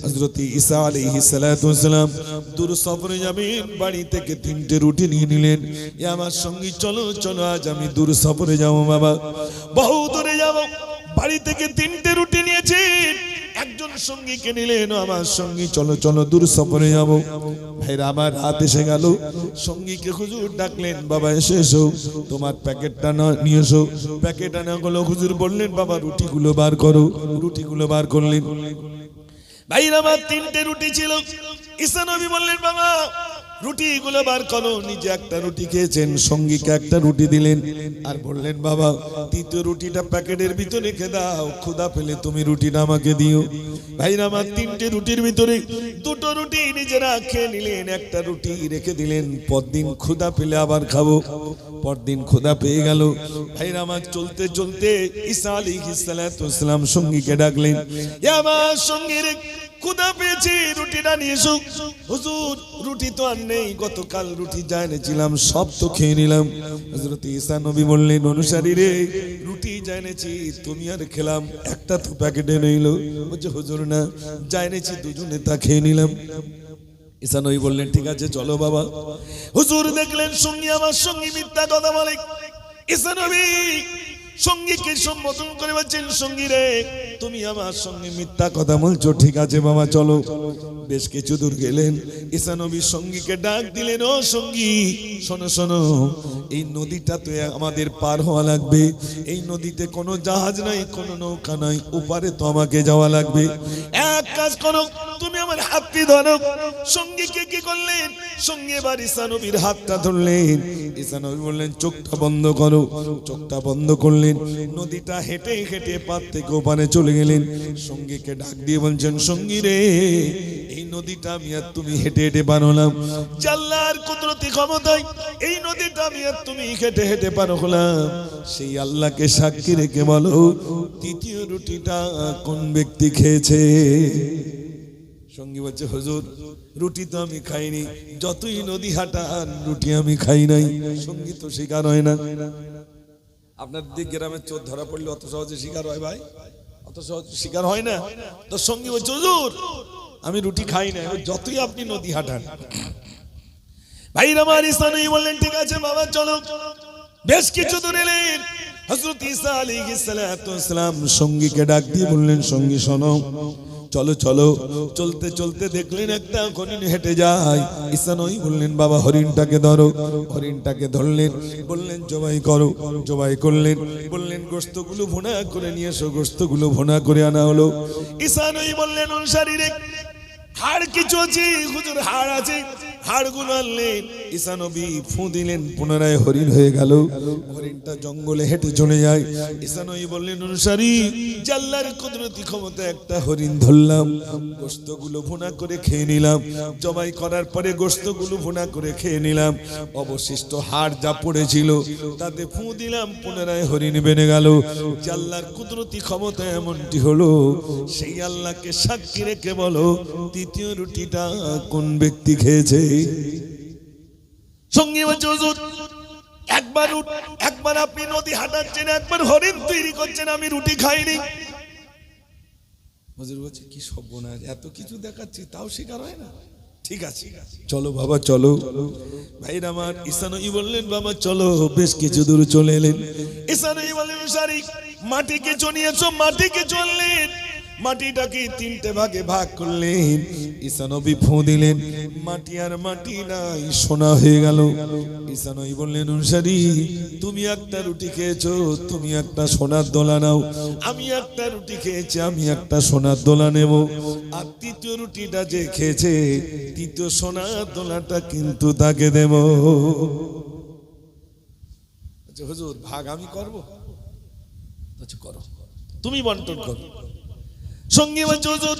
হযরত ঈসা আলাইহিস সালাতু ওয়াস সালাম দূর সফরে যাবেন, বাড়ি থেকে 3টে রুটি নিয়ে নিলেন। এ আমার সঙ্গী চলো চলো, আজ আমি দূর সফরে যাবো বাবা, বহু দূরে যাবো। বাড়ি থেকে 3টে রুটি নিয়েছেন, একজন সঙ্গীকে নিলেন, আমার সঙ্গী চলো চলো দূর সফরে যাবো। ভাইরা আমার রাত এসে গেল, সঙ্গীকে হুজুর ডাকলেন, বাবা এসে এসো, তোমার প্যাকেটটা নিয়ে এসো। প্যাকেট আনা গেল, হুজুর বললেন বাবা রুটিগুলো বার করো। রুটিগুলো বার করলেন। ভাইরা আমার 3টে রুটি ছিল। ঈসা নবী বললেন বাবা রুটিগুলো বার করো। নিজে একটা রুটি খেয়েছেন, সঙ্গীকে একটা রুটি দিলেন, আর বললেন বাবা তৃতীয় রুটিটা প্যাকেটের ভিতরে রেখে দাও, ক্ষুধা পেলে তুমি রুটিটা আমাকে দিও। ভাইরা আমার 3টে রুটির ভিতরে 2টো রুটি নিজেরা খেয়ে নিলেন, একটা রুটি রেখে দিলেন, পরদিন ক্ষুধা পেলে আবার খাবো। পরদিন ক্ষুধা পেয়ে গেল। ভাইরা আমার চলতে চলতে ঈসা আলাইহিস সালাতু ওয়াস সালাম সঙ্গীকে ডাকলেন, এ আমার সঙ্গীর ক্ষুধা পেয়েছি, রুটিটা নিয়ে এসো। হুজুর রুটি তো আর নেই, গতকাল রুটি যা এনেছিলাম সব তো খেয়ে নিলাম। হযরত ঈসা নবী বললেন, অনুসারী রে রুটি যা এনেছি তুমি আর খেলাম, একটা তো প্যাকেটে রইল। বলছে হুজুর না, যা এনেছি দুজনে তা খেয়ে নিলাম। ঈসা নবী বললেন ঠিক আছে চলো বাবা। হুজুর দেখলেন সঙ্গী আমার সঙ্গী মিথ্যা কথা বলে। ঈসা নবী সঙ্গীকে সম্বোধন করে বলছেন, সঙ্গী রে তুমি আমার সঙ্গে মিথ্যা কথা বলছো, ঠিক আছে বাবা চলো। বেশ কিছু দূর গেলেন, ঈসা নবী সঙ্গীকে ডাক দিলেন, ও সঙ্গী শোনো শোনো, এই নদীটা তো আমাদের পার হওয়া লাগবে। এই নদীতে কোনো জাহাজ নাই, কোনো নৌকা নাই, ওপারে তো আমাকে যাওয়া লাগবে। এক কাজ করো, তুমি আমার হাতটি ধরো। সঙ্গীকে কি করলেন, সঙ্গী এবার ঈসা নবীর হাতটা ধরলেন। ঈসা নবী বললেন চোখটা বন্ধ করো। চোখটা বন্ধ করলেন। নদীটা হেঁটে হেঁটে পার থেকে ওপারে চলে গেলেন। সঙ্গীকে ডাক দিয়ে বলছেন, সঙ্গী রে এই নদীটা আমি আর তুমি হেঁটে হেঁটে পার হলাম, আল্লাহর কুদরতি ক্ষমতায় এই নদীটা আমি আর তুমি হেঁটে হেঁটে পার হলাম। সেই আল্লাহকে সাক্ষী রেখে বলো তৃতীয় রুটিটা কোন ব্যক্তি খেয়েছে। সঙ্গী বলছে হুজুর রুটি তো আমি খাইনি, যতই নদী হাঁটান রুটি আমি খাই নাই। সঙ্গী তো শিকার হয় না। আপনার দিক গ্রামের চোর ধরা পড়লে অত সহজে শিকার হয় ভাই? অত সহজে শিকার হয় না। তো সঙ্গী বলছে হুজুর আমি রুটি খাই না, যতই আপনি নদী হাঁটান। ভাইরা আমার ঈসা নবী বললেন ঠিক আছে বাবা চলো। বেশ কিছু দূর এলেন। হযরত ঈসা আলাইহিস সালাতু ওয়াস সালাম সঙ্গীকে ডাক দিয়ে বললেন, সঙ্গী শোনো চলো চলো। চলতে চলতে দেখলেন একটা হরিণ হেঁটে যায়। ঈসা নবী বললেন বাবা হরিণটাকে ধরো। হরিণটাকে ধরলেন, বললেন জবাই করো। জবাই করলেন, বললেন গোশতগুলো ভুনা করে নিয়ে এসো। গোশতগুলো ভুনা করে আনা হলো। ঈসা নবী বললেন অনুসারী রে হাড় কিছু আছে, হুজুর হাড় আছে, হাড়গুলো আনলেন। ঈসা নবী ফু দিলেন, পুনরায় হরিণ হয়ে গেল। হরিণটা জঙ্গলে হেঁটে চলে যায়। ঈসা নবী বললেন অনুসারী আল্লাহর কুদরতি ক্ষমতা একটা হরিণ ধরলাম, গোশতগুলো ভুনা করে খেয়ে নিলাম। জবাই করার পরে গোশতগুলো ভুনা করে খেয়ে নিলাম। অবশিষ্ট হাড় যা পড়েছিল তাতে ফু দিলাম, পুনরায় হরিণ বেড়ে গেল। আল্লাহর কুদরতি ক্ষমতা এমনটি হলো। সেই আল্লাহকে সাক্ষী রেখে বলো তৃতীয় রুটিটা কোন ব্যক্তি খেয়েছে। সঙ্গী বলছে হুজুর একবার আপনি নদী হাঁটাচ্ছেন, একবার হরিণ তৈরি করছেন, আমি রুটি খাইনি। হুজুর বলছে কি সর্বনাশ, এত কিছু দেখাচ্ছি তাও শিকার হয় না। ঠিক আছে চলো বাবা চলো। ভাইরা আমার ঈসা নবী বললেন বাবা চলো। বেশ কিছু দূর চলে এলেন। ঈসা নবী বললেন অনুসারী মাটিকে চনিয়েছো। মাটিকে চললেন, মাটিটাকে 3টে ভাগে ভাগ করলেন। ঈসা নবী ফু দিলেন, মাটি আর মাটি নাই, সোনা হয়ে গেল। ঈসা নবী বললেন অনুসারী তুমি একটা রুটি খেয়েছো, তুমি একটা সোনার দোলা নাও। আমি একটা রুটি খেয়েছি, আমি একটা সোনার দোলা নেব। আর তৃতীয় রুটিটা যে খেয়েছে তৃতীয় সোনার দোলাটা কিন্তু তাকে দেব। হুজুর ভাগ আমি করবো। করো, তুমি বন্টন করো। সঙ্গী বলছে হুজুর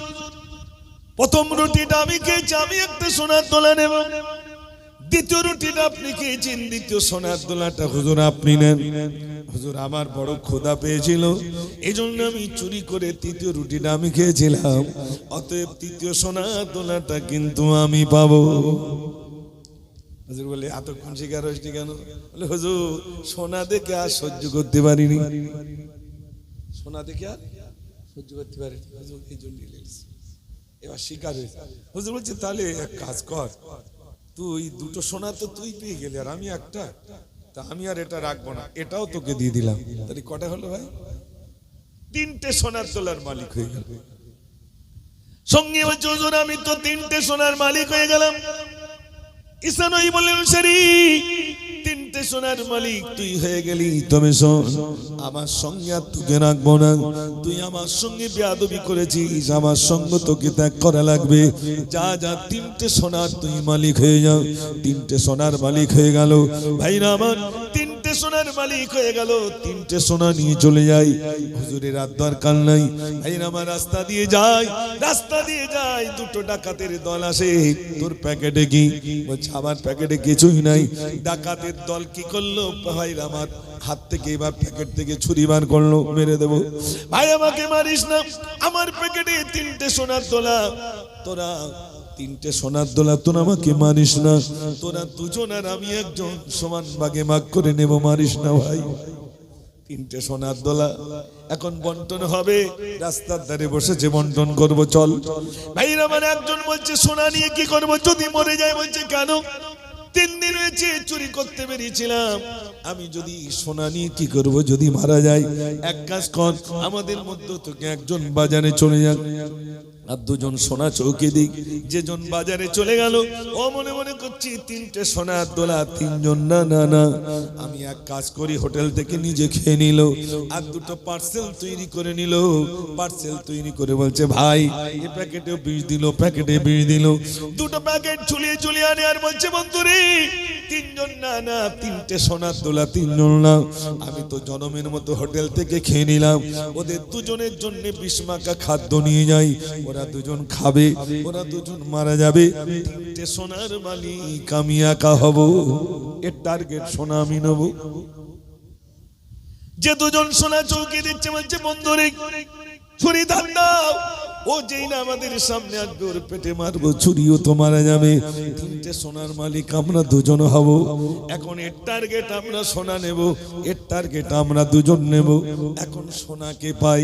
প্রথম রুটিটা আমি খেয়েছি, আমি একটা সোনার দোলা নেব। দ্বিতীয় রুটিটা আপনি খেয়েছেন, দ্বিতীয় সোনার দোলাটা হুজুর আপনি নেন। হুজুর আমার বড় ক্ষুধা পেয়েছিল, এই জন্য আমি চুরি করে তৃতীয় রুটিটা আমি খেয়েছিলাম। অতএব তৃতীয় সোনার দোলাটা কিন্তু আমি পাবো। হুজুর বলে এতক্ষণ শিকার হয়েছি কেন? বলে হুজুর সোনা দেখে আর সহ্য করতে পারিনি। সোনা দেখে আর সহ্য করতে পারিনি, হুজুর এই জন্য এবার শিকার হয়েছে। হুজুর বলছে তাহলে এক কাজ কর, তুই দুটো সোনা তো তুই পেয়ে গেলি আর আমি একটা, তা আমি আর এটা রাখবো না, এটাও তোকে দিয়ে দিলাম। তাহলে কটা হলো ভাই? 3টে সোনার তোলার মালিক হয়ে গেল। সঙ্গে বলছে হুজুর আমি তো 3টে সোনার মালিক হয়ে গেলাম। ঈসা নবী বললেন শরীফ 3টে সোনার মালিক তুই হয়ে গেলি, তবে শোন আমার সঙ্গে আর তোকে রাখবো না। তুই আমার সঙ্গে বেয়াদবি করেছিস, আমার সঙ্গ তোকে ত্যাগ করা লাগবে। যা যা 3টে সোনার তুই মালিক হয়ে যাও। 3টে সোনার মালিক হয়ে গেল। ভাইরা আমার 3টে সোনার মালিক হয়ে গেল। 3টে সোনা নিয়ে চলে যাই। হুজুরের আর দরকার নাই। ভাইরা আমার রাস্তা দিয়ে যায়, রাস্তা দিয়ে যায়, দুটো ডাকাতের দল আসে। তোর প্যাকেটে কি? বলছে আমার প্যাকেটে কিছুই নাই। ডাকাতের দল কি করলো? ভাই আমার হাত থেকে এবার প্যাকেট থেকে ছুরি বার করলো, মেরে দেবো। ভাই আমাকে মারিস না, আমার প্যাকেটে 3টে সোনার দোলা। তোরা 3টে সোনার দোলা, তোরা আমাকে মারিস না। তোরা দুজন আর আমি একজন সমান ভাগে ভাগ করে নেব, মারিস না ভাই। 3টে সোনার দোলা এখন বন্টন হবে। রাস্তার ধারে বসেছে, বন্টন করব চল। ভাইরা আমার একজন বলছে সোনা নিয়ে কি করব, যদি মরে যায়। বলছে কেন? 3 দিন হয়েছে চুরি করতে বেরিয়েছিলাম, আমি যদি সোনা নিয়ে কি করব যদি মারা যায়। এক কাজ কর, আমাদের মধ্যে তোকে একজন বাজারে চলে যাক, আর দুজন সোনা চৌকি দিক। যেজন বাজারে চলে গেল ও মনে মনে করছি 3টে সোনার দোলা, 3জন না না না, আমি এক কাজ করি, হোটেল থেকে নিজে খেয়ে নিল, আর দুটো পার্সেল তৈরি করে নিল। পার্সেল তৈরি করে বলছে ভাই এই প্যাকেটে বিষ দিল, প্যাকেটে বিষ দিল। দুটো প্যাকেট ঝুলিয়ে ঝুলিয়ে আনে আর বলছে বন্ধুরে 3জন না না, 3টে সোনার দোলা, 3জন না। আমি তো জনমের মতো হোটেল থেকে খেয়ে নিলাম, ওদের দুজনের জন্য বিষ মাখা খাদ্য নিয়ে যাই, ওরা দুজন খাবে, ওরা দুজন মারা যাবে। 3টে সোনার মালিক আমি একা হব, এর টার্গেট সোনা আমি নেব। যে দুজন সোনা চৌকি দিচ্ছে বলছে বন্ধুরে ছুরি ধান দাও, ও যেই না আমাদের সামনে আসবে ওর পেটে মারবো, ছুরিও তো মারা যাবে। 3টে সোনার মালিক আমরা দুজন হব। এখন এর টার্গেট আমরা সোনা নেব, এর টার্গেট আমরা দুজন নেব। এখন সোনাকে পাই,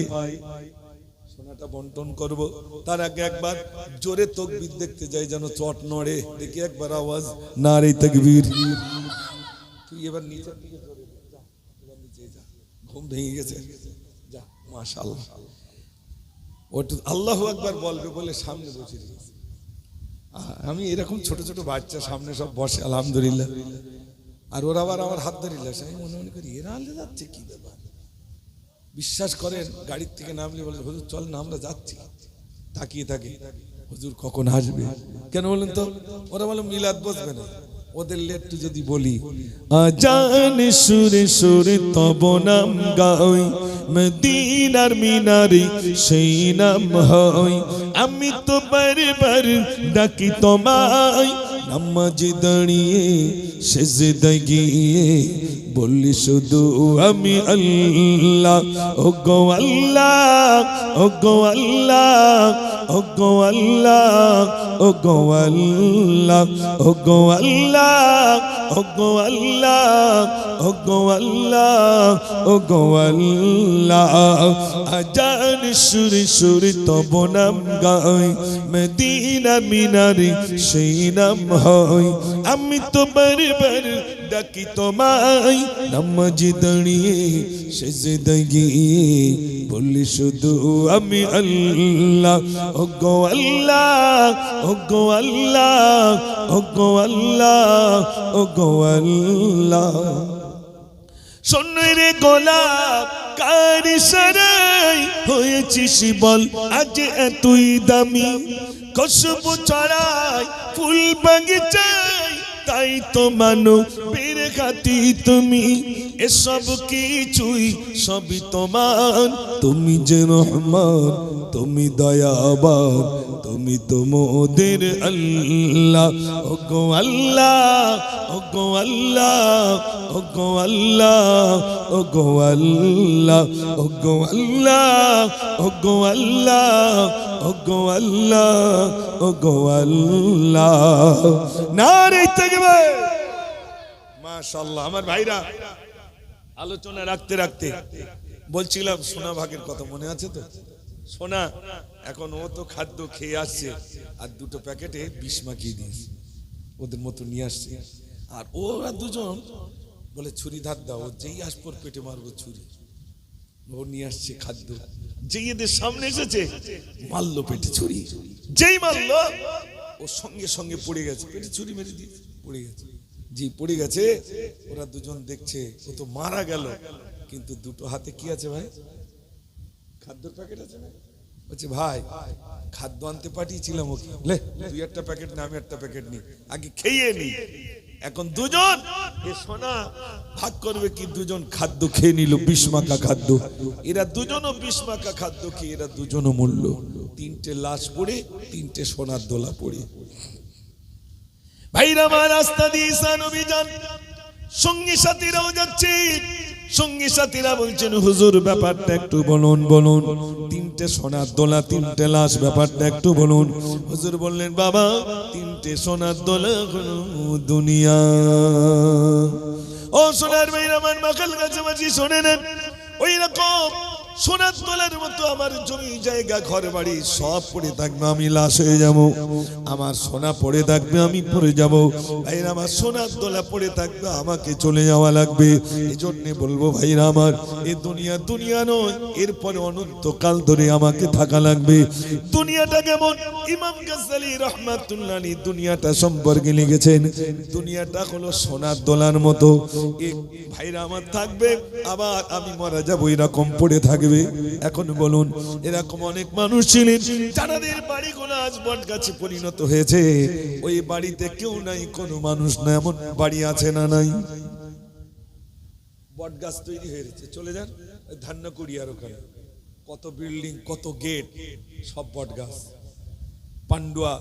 সোনাটা বন্টন করব। তার আগে একবার জোরে তাকবীর দেখতে যাই, যেন চট নড়ে। দেখি একবার আওয়াজ, নারে তাকবীর। তুই এবার নিচের দিকে জোরে যা, এবার নিচে যা, ঘুম ভেঙে গেছে, যা। মাশাআল্লাহ, ওটা আল্লাহু আকবার বলবে বলে সামনে বসে দিয়েছে। আমি এরকম ছোট ছোট বাচ্চা সামনে সব বসে আলহামদুলিল্লাহ, আর ওরা আবার আমার হাত ধরে লাসে। আমি মনে মনে করি এরা আলে যাচ্ছে কি ব্যাপার। বিশ্বাস করেন গাড়ির থেকে নামলে বলে হুজুর চল না আমরা যাচ্ছি। তাকিয়ে থাকে হুজুর কখন আসবে। কেন বলেন তো? ওরা বলে মিলাদ বসবে না। ওদের একটু যদি বলি আজান সুরে সুরে তব নাম গাই, মদিনার মিনারে সেই নাম হয়। আমি তো বারবার ডাকি তোমায়, নামাজে দাঁড়িয়ে সেজদায় গিয়ে বলি শুধু আমি আল্লাহ। ও গো আল্লাহ, ও গো আল্লাহ, ও গো আল্লাহ, ও গো আল্লাহ, ও গো আল্লাহ, ও গো আল্লাহ, ও গো আল্লাহ, ও গো আল্লাহ। আজান সুরে সুরে তব নাম গাই, মদিনা মিনারে সেই নাম হয়। আমি তো বারবার ডাকি তোমায়, নামাজে দাঁড়িয়ে সেজদায় গিয়ে বলি শুধু আমি আল্লাহ। ও গো আল্লাহ, ও গো আল্লাহ, ও গো আল্লাহ, ও গো আল্লাহ। শোন রে গোলাপ কারি সারাই হয়েছিস বল আজ এতই দামি, খুশবু ছড়াই ফুল বাগিচায়, তাই তো মানো বীর খাতি তুমি। এসব কিছুই সবই তোমার, তুমি যে রহমান, তুমি দয়াবান, তুমি তো মোদের আল্লাহ। ও গো আল্লাহ, ও গো আল্লাহ, ও গো আল্লাহ, ও গো আল্লাহ, ও গো আল্লাহ, ও গো আল্লাহ, ও গো আল্লাহ, ও গো আল্লাহ। নারে তাকবীর। মাশাআল্লাহ। আমার ভাইরা আলোচনা রাখতে রাখতে বলছিলাম সোনা ভাগের কথা, মনে আছে তো? সোনা এখন ও তো খাদ্য খেয়ে আসছে আর দুটো প্যাকেটে বিষ মাখিয়ে দিয়েছে ওদের মতো নিয়ে আসছে আর ওরা দুজন বলে ছুরি ধার দাও যেই আসপর পেটে মারবো ছুরি ও নিয়ে আসছে খাদ্য যেই এদের সামনে এসেছে মারলো পেটে ছুরি যেই মারলো ও সঙ্গে সঙ্গে পড়ে গেছে পেটে ছুরি মেরে দিয়েছে পড়ে গেছে জি পড়ে গেছে ওরা দুজন দেখছে ও তো মারা গেল কিন্তু দুটো হাতে কি আছে ভাই খাদ্যর প্যাকেট আছে না বলছে ভাই খাদ্য আনতে পাঠিয়েছিলাম ওকে লে তুই একটা প্যাকেট না আমি একটা প্যাকেট নি আগে খেয়ে নি এখন দুজন এ সোনা ভাগ করবে কি দুজন খাদ্য খেয়ে নিল বিষ মাখা খাদ্য এরা দুজনও বিষ মাখা খাদ্য খেয়ে এরা দুজনও মরল তিনটে লাশ পড়ে তিনটে সোনার দোলা পড়ে ভাইরা আমার রাস্তা দিয়ে ইসলাম অভিযান সঙ্গী সাথীরাও যাচ্ছে সঙ্গী সাথীরা বলছেন হুজুর ব্যাপারটা একটু বলুন বলুন তিনটে সোনার দোলা তিনটে লাশ ব্যাপারটা একটু বলুন হুজুর বললেন বাবা তিনটে সোনার দোলা হলো দুনিয়া ও সোনার ভাইরা আমার মাকাল কাছাকাছি শোনে নেন ওই রকম সোনার দোলার মতো আমার জমি জায়গা ঘর বাড়ি সব পড়ে থাকবে আমি লাশ হয়ে যাব আমার সোনা পড়ে থাকবে আমি পড়ে যাব ভাইরা আমার সোনার দোলা পড়ে থাকবে আমাকে চলে যাওয়া লাগবে এই জন্য বলবো ভাইরা আমার এই দুনিয়া দুনিয়া নয় এরপরে অনন্তকাল ধরে আমাকে থাকা লাগবে দুনিয়াটা কেমন ইমাম গাজ্জালী রাহমাতুল্লাহ আলাইহি দুনিয়াটা সম্পর্কে লিখেছেন দুনিয়াটা হলো সোনার দোলার মতো এক ভাইরা আমার থাকবে আবার আমি মারা যাব এরকম পড়ে থাকবে এখন বলুন এরকম অনেক মানুষ ছিলেন যাদের বাড়িগুলো আজ বট গাছে পরিণত হয়েছে ওই বাড়িতে কেউ নাই কোনো মানুষ না এমন বাড়ি আছে না নাই বট গাছ তৈরি হয়েছে চলে যান ধান্যকুড়িয়ার ওখানে কত বিল্ডিং কত গেট সব বট গাছ পান্ডুয়া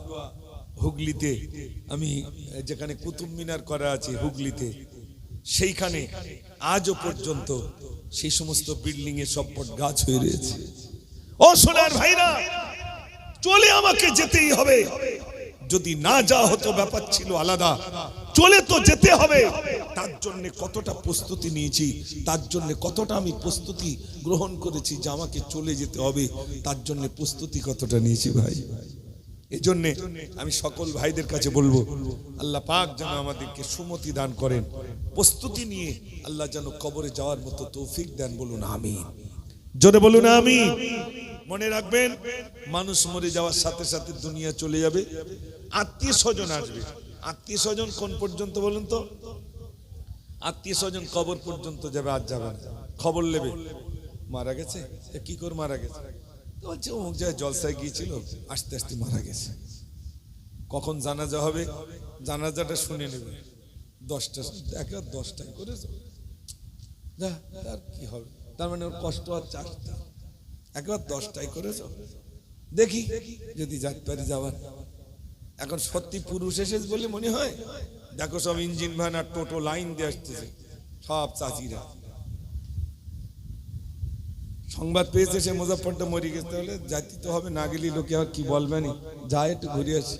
হুগলিতে আমি যেখানে কুতুব মিনার করা আছে হুগলিতে সেইখানে আজও পর্যন্ত সেই সমস্ত বিল্ডিং এ সব বট গাছ হয়ে রয়েছে ও সোনার ভাইরা চলে আমাকে যেতেই হবে যদি না যাওয়া হতো ব্যাপার ছিল আলাদা চলে তো যেতে হবে তার জন্য কতটা প্রস্তুতি নিয়েছি তার জন্য কতটা আমি প্রস্তুতি গ্রহণ করেছি যে আমাকে চলে যেতে হবে তার জন্য প্রস্তুতি কতটা নিয়েছি ভাই এই জন্য আমি সকল ভাইদের কাছে বলবো আল্লাহ পাক যেন আমাদেরকে সুমতি দান করেন প্রস্তুতি নিয়ে আল্লাহ যেন কবরে যাওয়ার মতো তৌফিক দেন বলুন আমিন জোরে বলুন আমিন মনে রাখবেন মানুষ মরে যাওয়ার সাথে সাথে দুনিয়া চলে যাবে আত্মীয় স্বজন আসবে আত্মীয় স্বজন কোন পর্যন্ত বলুন তো আত্মীয় স্বজন কবর পর্যন্ত যাবে আজ যাবে না খবর নেবে মারা গেছে কি করে মারা গেছে বলছে অমুক জায়গায় জলসায় গিয়েছিল আস্তে আস্তে মারা গেছে কখন জানাজা হবে জানাজাটা শুনে নেবে 10টা দেখে 10টায় করে যা আর কি হবে তার মানে ওর কষ্ট আর চাষটা একবার 10টায় করে দেখি যদি যাতে পারি যাবার এখন সত্যি পুরুষ এসেছে বলে মনে হয় দেখো সব ইঞ্জিন ভ্যান আর টোটো লাইন দিয়ে আসতেছে সব চাচিরা সংবাদ পেয়েছে সে মুজাফফরটা মরে গেছে তাহলে যাইতে তো হবে না গেলে লোকে আর কি বলবেনি যায় একটু ঘুরে আসি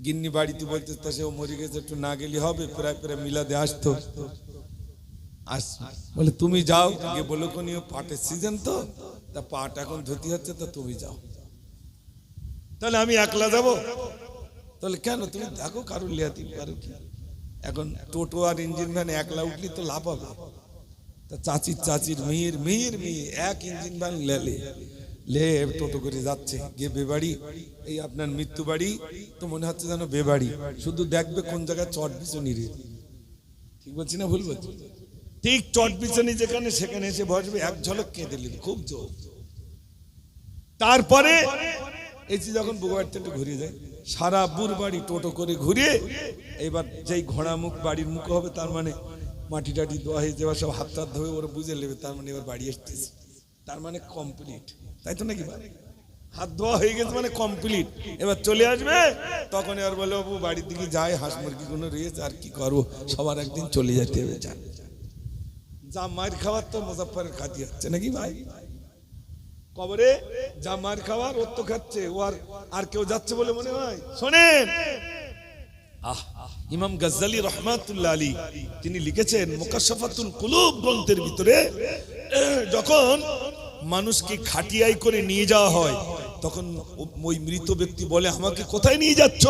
গিন্নি বাড়িতে বলতে তা সেও মরে গেছে একটু না গেলে হবে প্রায় প্রায় মিলাদে আসতো আস বলে তুমি যাও গিয়ে বলো কোন পাটের সিজন তো তা পাট এখন ধুতি হচ্ছে তো তুমি যাও তাহলে আমি একলা যাব তাহলে কেন তুমি দেখো কারো লিয়াতি পারো কি এখন টোটো আর ইঞ্জিন ভ্যান একলা উঠলি তো লাভ হবে তা চাচির মেয়ের মেয়ে এক ইঞ্জিন ভ্যান লে টোটো করে যাচ্ছে গিয়ে বেবাড়ি এই আপনার মৃত্যু বাড়ি তো মনে হচ্ছে যেন বেবাড়ি শুধু দেখবে কোন জায়গায় চট বিছনি রে ঠিক বলছি না ভুল বলছি ঠিক চট বিছনি যেখানে সেখানে এসে বসবে এক ঝলক কেঁদে নিবে খুব জোর তারপরে এই যে যখন বুগবাড়িতে একটু ঘুরে যায় সারা বুর বাড়ি টোটো করে ঘুরে এবার যেই ঘোড়া মুখ বাড়ির মুখ হবে তার মানে মাটি টাটি দোয়া হয়ে যাওয়া সব হাত টাত ধরে ওরা বুঝে নেবে তার মানে এবার বাড়ি আসতেছে তার মানে কমপ্লিট তাই তো নাকি হাত ধোয়া হয়ে গেছে মানে কমপ্লিট এবার চলে আসবে তখন এবার বলে বাবু বাড়ির দিকে যায় হাঁস মুরগি কোনো রয়েছে আর কি করবো সবার একদিন চলে যেতে হবে যা মায়ের খাওয়ার তো মুজাফফরের খাতি হচ্ছে নাকি ভাই কবরে যা মার খাওয়ার ওর তো খাচ্ছে ও আর কেউ যাচ্ছে বলে মনে হয় শোনেন ইমাম গাজ্জালী রাহমাতুল্লাহ আলাইহি তিনি লিখেছেন মুকাশশাফাতুল কুলুব গ্রন্থের ভিতরে যখন মানুষকে খাটিয়াই করে নিয়ে যাওয়া হয় তখন ওই মৃত ব্যক্তি বলে, আমাকে কোথায় নিয়ে যাচ্ছ,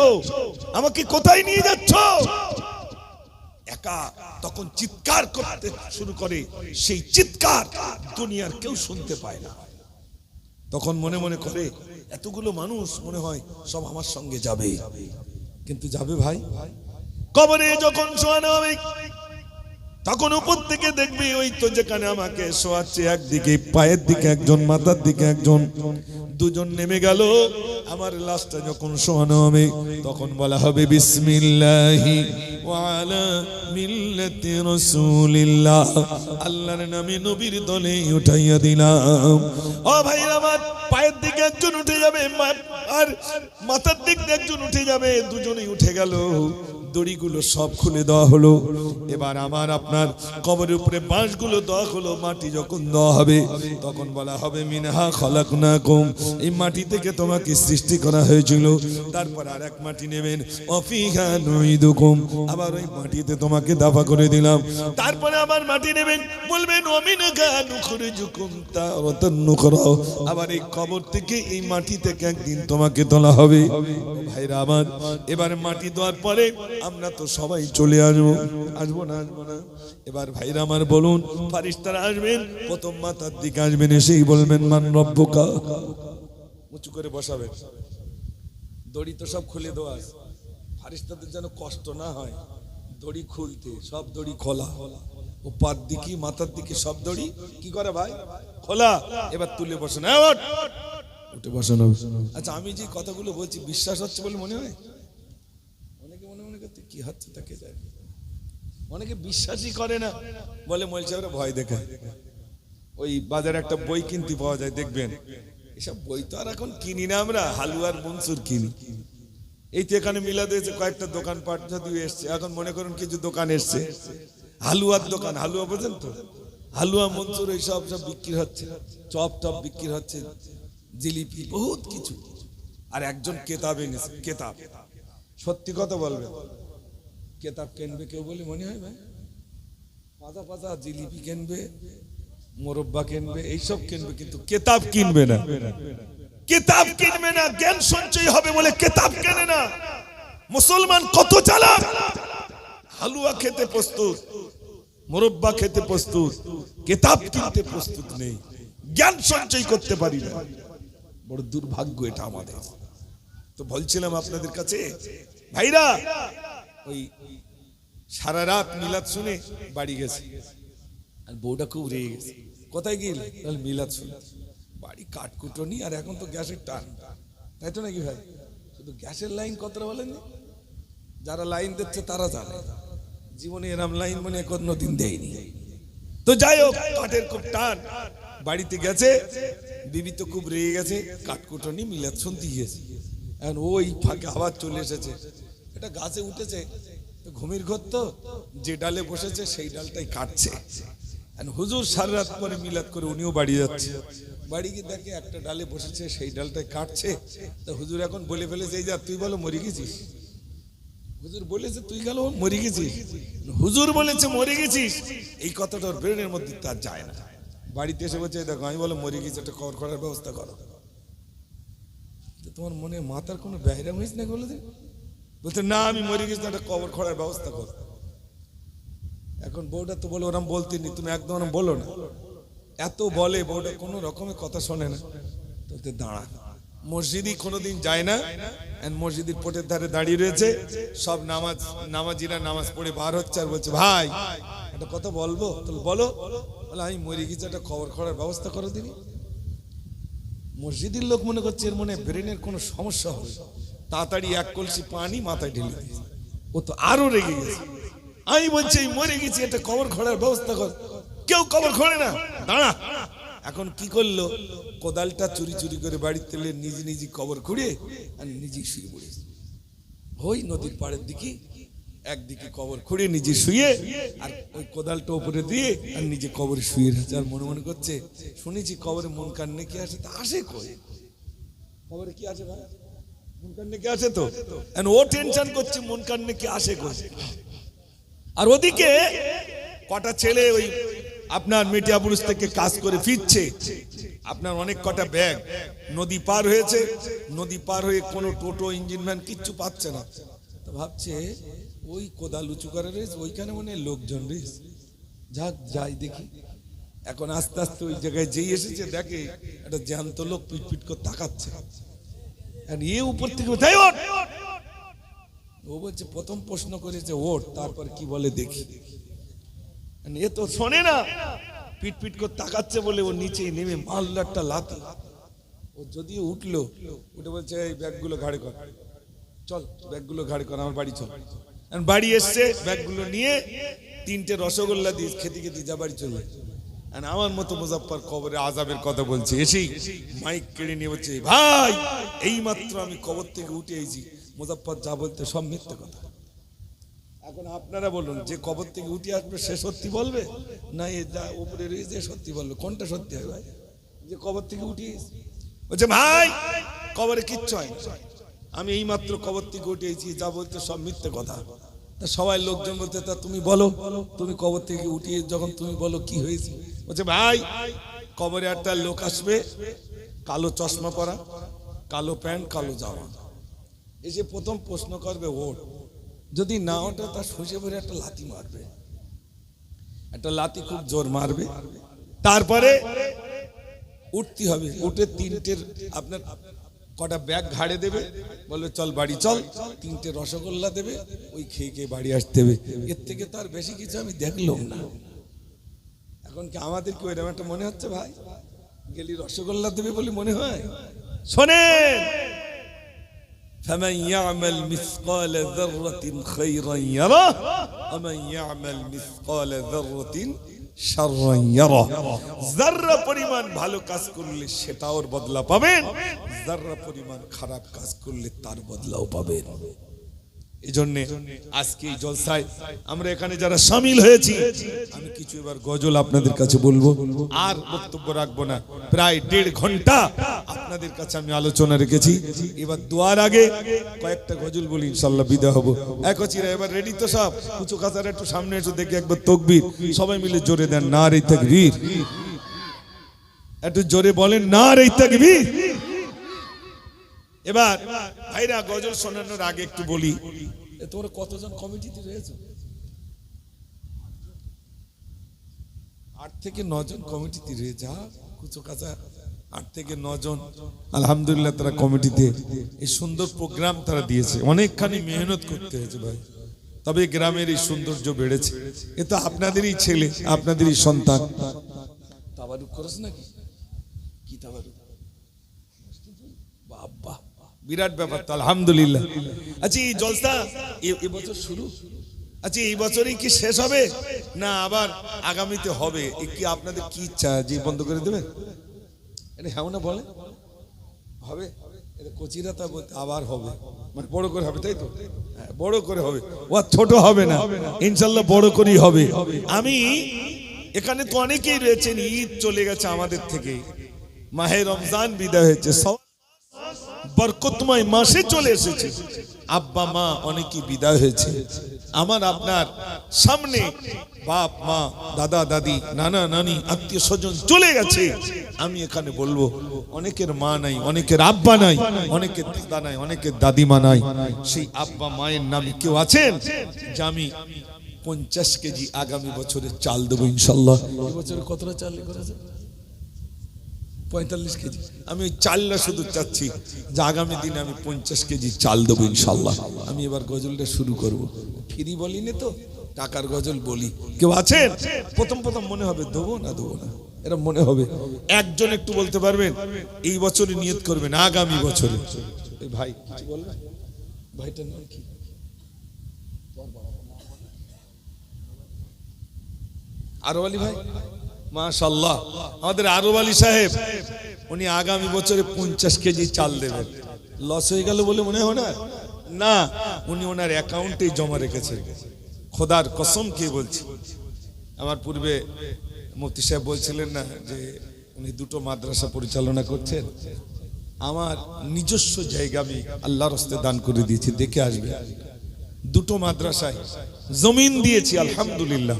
আমাকে কোথায় নিয়ে যাচ্ছ? একা তখন চিৎকার করতে শুরু করে, সেই চিৎকার দুনিয়ার কেউ শুনতে পায় না। তখন মনে মনে করে, এতগুলো মানুষ মনে হয় সব আমার সঙ্গে যাবে, কিন্তু যাবে ভাই? কবরে যখন শোয়ানো হবে তখন উপর থেকে দেখবি ওই তো যেখানে আমাকে শোয়াচ্ছে, একদিকে পায়ের দিকে একজন, মাথার দিকে একজন, দুজন নেমে গেল। আমার লাশটা যখন শোয়ানো হবে তখন বলা হবে, বিসমিল্লাহি ওয়া আলা মিল্লাতি রাসূলিল্লাহ, আল্লাহর নামে নবীর দলে উঠাইয়া দিলাম। ও ভাই আমার, পায়ের দিকে একজন উঠে যাবে আর মাথার দিক দিয়ে একজন উঠে যাবে, দুজনেই উঠে গেল। দড়িগুলো সব খুলে দেওয়া হলো। এবার আমার আপনার কবরের উপরে বাঁশগুলো দেওয়া হলো। মাটি যখন দেওয়া হবে তখন বলা হবে, মিনহা খলাকনাকুম, এই মাটি থেকে তোমাকে সৃষ্টি করা হয়েছিল। তারপর আর এক মাটি নেবেন, অফিহা নুইদুকুম, আবার ওই মাটিতে তোমাকে দাফা করে দিলাম। তারপরে আবার মাটি নেবেন, বলবেন অমিনহা নুখরিজুকুম তারাতান নুখরা, আবার এই কবর থেকে, এই মাটি থেকে একদিন তোমাকে তোলা হবে। ভাইরা আমার, এবার মাটি দেওয়ার পরে আমরা তো সবাই চলে আসবো, আসবো না? আসবো না? এবার ভাইরা আমার বলুন, ফারিস্তারা আসবেন, প্রথম মাথার দিকে আসবেন, এসেই বলবেন, মান রব্বুকা, উঁচু করে বসাবেন। দড়ি তো সব খুলে দেওয়া আছে, ফারিস্তাদের যেন কষ্ট না হয় দড়ি খুলতে, সব দড়ি খোলা। ও পার দিকে, মাথার দিকে সব দড়ি কি করে ভাই? খোলা। এবার তুলে বসেন, উঠে বসানো। আচ্ছা, আমি যে কথাগুলো বলছি বিশ্বাস হচ্ছে বলে মনে হয়? কি হচ্ছে তাকে জানি, অনেকে বিশ্বাসই করে না, বলে মৌলভী সাহেবরা ভয় দেখায়। ওই বাজারে একটা বই কিনতে পাওয়া যায়, দেখবেন। এসব বই তো আর এখন কিনি না আমরা, হালুয়ার মনসুর কিনি। এই তো এখানে মিলাদ হয়েছে, কয়েকটা দোকান পাট যদিও এসছে, এখন মনে করুন কিছু দোকান এসছে, হালুয়ার দোকান, হালুয়া বোঝেন তো, হালুয়া মনসুর এই সব বিক্রি হচ্ছে, চপ টপ বিক্রি হচ্ছে, জিলিপি, বহুত কিছু। আর একজন কেতাব এনেছে, কেতাব, সত্যি কথা বলবে, কেতাব কিনবে কেউ বলে মনে হয় ভাই? পাতা পাতা জিলিপি কিনবে, মোরব্বা কিনবে, এইসব কিনবে, কিন্তু কেতাব কিনবে না। কেতাব কিনবে না, জ্ঞান সঞ্চয় হবে বলে কেতাব কেনে না। মুসলমান কত চালাক, হালুয়া খেতে প্রস্তুত, মোরব্বা খেতে প্রস্তুত, কেতাব কিনতে প্রস্তুত নেই, জ্ঞান সঞ্চয় করতে পারি না। বড় দুর্ভাগ্য এটা আমাদের। তো বলছিলাম আপনাদের কাছে ভাইরা, ওই সারা রাত মিলাদ শুনে বাড়ি গেছে, আর বউটা খুব রেগে গেছে। কোথায় গেল? মিলাদ শুনে। বাড়ি কাঠকুটনি, আর এখন তো গ্যাসের টান, তাই তো নাকি ভাই? শুধু গ্যাসের লাইন কতটা বলেন, যারা লাইন দিচ্ছে তারা জানে, জীবনে এরম লাইন মনে কোনদিন দেয়নি। তো যাই হোক, কাঠের খুব টান, বাড়িতে গেছে, বিবি তো খুব রেগে গেছে, কাঠকুটনি মিলাদ শুনতে গিয়েছে। এখন ওই ফাঁকে আবার চলে এসেছে, এটা গাছে উঠেছে, ঘুমির ঘর তো, যে ডালে বসেছে সেই ডালটাই কাটছে। হুজুর সারা রাত পরে মিলাদ করে উনিও বাড়ি যাচ্ছে, বাড়ি গিয়ে দেখে একটা ডালে বসেছে, সেই ডালটাই কাটছে। তা হুজুর এখন বলে ফেলেছে, এই যা তুই বলো মরে গেছিস। হুজুর বলেছে তুই গেল মরে গেছিস, হুজুর বলেছে মরে গেছিস, এই কথাটা ওর ব্রেনের মধ্যে তার যায় না। বাড়িতে এসে বলছে, দেখো আমি বলো মরে গেছি, একটা কবর করার ব্যবস্থা করো। তোমার মনে মাথার কোনো ব্যাহরাম হয়েছে না? বলতে না, আমি মরে গেছি, একটা কবর খোঁড়ার ব্যবস্থা কর। এখন বউটা তো বলে, ওরম বলতে নি, তুমি একদম বলো না। এত বলে, বউটা কোনো রকমের কথা শোনে না। তো দাঁড়া, মসজিদই কোনোদিন যায় না, মসজিদের পোটের ধারে দাঁড়িয়ে রয়েছে, সব নামাজিরা নামাজ পড়ে বার হচ্ছে, আর বলছে, ভাই একটা কথা বলবো? বলো। বলে আমি মরে গেছি, একটা কবর খোঁড়ার ব্যবস্থা করে দিবি। মসজিদের লোক মনে করছে এর মনে ব্রেনের কোনো সমস্যা হবে, তাড়াতাড়ি এক কলসি পানি মাথায় ঢেলে দিয়েছে। ও তো আরো রেগে গেছে। আমি বলছি মরে গেছি, একটা কবর খোঁড়ার ব্যবস্থা কর। কেউ কবর খোঁড়ে না, দাঁড়া। এখন কি করলো, কোদালটা চুরি চুরি করে বাড়িতে তেলে নিজে নিজে কবর খুঁড়ে আর নিজেই শুয়ে পড়েছে। ওই নদীর পাড়ের দিকে একদিকে কবর খুঁড়ে নিজে শুয়ে, আর ওই কোদালটা উপরে দিয়ে আর নিজে কবরে শুয়ে রয়েছে। আর মনে মনে করছে, শুনেছি কবরে মন কান্নে কি আসে, তা আসে কই? কবরে কি আছে ভাই? মন কান্নে কি আসে? তো ও টেনশন করছে মন কান্নে কি আসে কই। আর ওদিকে কটা ছেলে ওই আপনার মিডিয়া পুরুষ থেকে কাজ করে ফিরছে, আপনার অনেক কটা ব্যাগ নদী পার হয়েছে, নদী পার হয়ে কোনো টোটো ইঞ্জিন ভ্যান কিচ্ছু পাচ্ছে না, তো ভাবছে ওই কোদাল উঁচু করে রয়েছে ওইখানে মনে হয় লোকজন রয়েছে, যাক যাই দেখি। এখন আস্তে আস্তে ওই জায়গায় যেই এসেছে দেখে একটা জ্যান্ত লোক পিটপিট করে তাকাচ্ছে, এ উপর থেকে উঠাই ওঠ। ও বলছে প্রথম প্রশ্ন করেছে ওঠ, তারপর কি বলে দেখি। এ তো শোনে না, পিটপিট করে তাকাচ্ছে বলে ও নিচে নেমে মারল একটা লাথি। ও যদিও উঠলো, উঠে বলছে এই ব্যাগগুলো ঘাড়ে কর, চল ব্যাগগুলো ঘাড়ে কর, আমার বাড়ি চল। বাড়ি এসছে ব্যাগগুলো নিয়ে 3টে রসগোল্লা দিয়ে খেতে খেতে যা বাড়ি চলে। আমার মতো মুজাফফর কবরে আযাবের কথা বলছে, এসেই মাইক কেড়ে নিয়ে বলছে ভাই এই মাত্র আমি কবর থেকে উঠে এসেছি। মুজাফফর যা বলতে সব মিথ্যে কথা। এখন আপনারা বলুন, যে কবর থেকে উঠে আসবে সে সত্যি বলবে, না এ যা উপরে রয়েছে সত্যি বলবে? কোনটা সত্যি হয় ভাই? যে কবর থেকে উঠে বলছে ভাই কবরে কিচ্ছু হয়, আমি এই মাত্র কবর থেকে উঠে এসেছি, যা বলতে সব মিথ্যে কথা। তা সবাই লোকজন বলতে তা তুমি বলো, তুমি কবর থেকে উঠিয়ে যখন তুমি বলো কি হয়েছে? বলছে ভাই কবরে একটা লোক আসবে, কালো চশমা পরা, কালো প্যান্ট, কালো জামা, এসে প্রথম প্রশ্ন করবে ওঠ, যদি না ওঠে তার শুষে ভরে একটা লাথি মারবে, একটা লাথি খুব জোর মারবে, তারপরে উঠতে হবে। উঠে 3টের আপনার কটা ব্যাগ ঘাড়ে দেবে, বলবে চল বাড়ি চল, 3টে রসগোল্লা দেবে, ওই খেয়ে খেয়ে বাড়ি আসতে হবে। এর থেকে তার বেশি কিছু আমি দেখলাম না। এখন কি আমাদের কি ওইরকম একটা মনে হচ্ছে ভাই, গেলি রসগোল্লা দেবে বলে মনে হয়? শোনেন, فمن يعمل مثقال ذرة خيرا يره ومن يعمل مثقال ذرة شرا يره। যারা পরিমাণ ভালো কাজ করলে সেটার বদলা পাবেন, যারা পরিমাণ খারাপ কাজ করলে তার বদলাও পাবেন। এজন্য আজকে এই জলসায় আমরা এখানে যারা শামিল হয়েছি, আমি কিছু এবার গজল আপনাদের কাছে বলবো, আর বক্তব্য রাখবো না। প্রায় 1.5 ঘন্টা আপনাদের কাছে আমি আলোচনা রেখেছি। এবার দোয়ার আগে কয়েকটা গজল বলি, ইনশাআল্লাহ বিদায় হব। একচিরা এবার রেডি তো সব? কুচু কাছার একটু সামনে এসে দেখি একবার তাকবীর, সবাই মিলে জোরে দেন নারে তাকবীর, একটু জোরে বলেন নারে তাকবীর। এবার ভাইরা গজল শোনানোর আগে একটু বলি, তোমরা কতজন কমিটিতে রয়েছে? 8 থেকে 9 জন কমিটিতে রয়েছে। কুচো কাঁচা 8 থেকে 9 জন, আলহামদুলিল্লাহ তারা কমিটিতে এই সুন্দর প্রোগ্রাম তারা দিয়েছে। অনেকখানি মেহনত করতে হয়েছে ভাই, তবে গ্রামের এই সৌন্দর্য বেড়েছে। এ তো আপনাদেরই ছেলে, আপনাদেরই সন্তান। তাবারুক করেছ নাকি? কি তাবারুক? বাবা বিরাট ব্যাপার তো, আলহামদুলিল্লাহ। আচ্ছা এই জলসা এবছর শুরু, আচ্ছা এই বছরই কি শেষ হবে না আবার আগামীতে হবে? কি আপনাদের কি ইচ্ছা, যে বন্ধ করে দেবে? এটা হ্যাঁ না বলে হবে? এটা কোচিরা তা বলতে আবার হবে, মানে বড় করে হবে, তাই তো? হ্যাঁ বড় করে হবে, ও ছোট হবে না, ইনশাল্লাহ বড় করেই হবে। আমি এখানে তো অনেকেই রয়েছেন, ঈদ চলে গেছে আমাদের থেকে, মাহে রমজান বিদায় হয়েছে, বরকতময় মাসে চলে এসেছে, আব্বা মা অনেকেই বিদায় হয়েছে। আমার আপনার সামনে বাপ মা, দাদা দাদি, নানা নানি, আত্মীয় স্বজন চলে গেছে। আমি এখানে বলবো, অনেকের মা নাই, অনেকের আব্বা নাই, অনেকের দাদা নাই, অনেকের দাদিমা নাই। সেই আব্বা মায়ের নামে কেউ আছেন যে আমি 50 কেজি আগামী বছরে চাল দেবো ইনশাল্লাহ? এবছরে কতটা চাল করেছে? 45 কেজি। আমি ওই চালটা শুধু চাচ্ছি যে আগামী দিনে আমি 50 কেজি চাল দেবো ইনশাল্লাহ। আমি এবার গজলটা শুরু করব, ফ্রি বলিনি তো, টাকার গজল বলি। কেউ আছেন? প্রথম প্রথম মনে হবে দেবো না দেবো না, এরা মনে হবে। একজন একটু বলতে পারবেন এই বছরে নিয়ত করবেন আগামী বছরে? এই ভাই কিছু বলবেন? ভাইটার নাম কি? আরো আলী ভাই, মাশাআল্লাহ। আমাদের আরব আলী সাহেব, উনি আগামী বছরে 50 কেজি চাল দেবেন। লস হয়ে গেল বলে মনে হয় না, না, উনি ওনার অ্যাকাউন্টে জমা রেখেছেন। খোদার কসম কে বলছি, আমার পূর্বে মুফতি সাহেব বলছিলেন না যে উনি 2টো মাদ্রাসা পরিচালনা করছেন। আমার নিজস্ব জায়গা আমি আল্লাহর হস্তে দান করে দিয়েছি, দেখে আসবে। 2টো মাদ্রাসায় জমিন দিয়েছি, আলহামদুলিল্লাহ,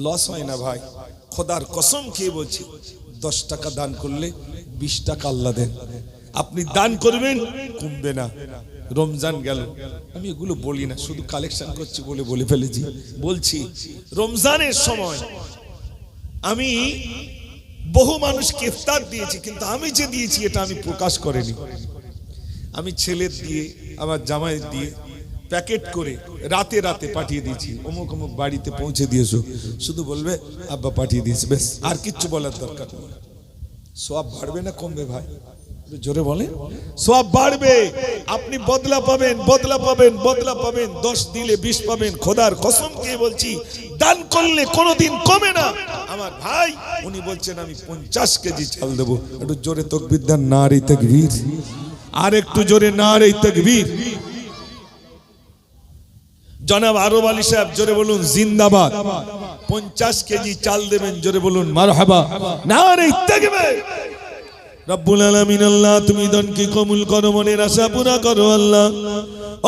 লস হয় না ভাই। খোদার কসম খেয়ে বলছি, 10 টাকা দান করলে 20 টাকা আল্লাহ দেন। আপনি দান করবেন, কমবে না। রমজান গেল, আমি এগুলো বলি না, শুধু কালেকশন করছি বলে বলে ফেলেছি। বলছি রমজানের সময় আমি বহু মানুষকে ইফতার দিয়েছি, কিন্তু আমি যে দিয়েছি এটা আমি প্রকাশ করিনি। আমি ছেলের দিয়ে, আমার জামাইয়ের দিয়ে প্যাকেট করে রাতে রাতে পাঠিয়ে দিয়েছি, অমুক অমুক বাড়িতে পৌঁছে দিয়েছো, শুধু বলবে আব্বা পাঠিয়ে দিয়েছে, বেশ, আর কিচ্ছু বলার দরকার নেই। সওয়াব বাড়বে না কমবে ভাই? জোরে বলে। সওয়াব বাড়বে, আপনি বদলা পাবেন, বদলা পাবেন, বদলা পাবেন। 10 দিলে 20 পাবেন। খোদার কসম খেয়ে বলছি, দান করলে কোনোদিন কমে না। আমার ভাই উনি বলছেন আমি 50 কেজি চাল দেবো। একটু জোরে তাকবীর দেন, নারে তাকবীর। আর একটু জোরে নারে তাকবীর। জনাব আরব আলী সাহেব জোরে বলুন জিন্দাবাদ। 50 কেজি চাল দেবেন, জোরে বলুন মারহাবা, নারে তাকবীর। রব্বুল আলামিন আল্লাহ তুমি দানকে কবুল করো, মনের আশা পুরা করো আল্লাহ।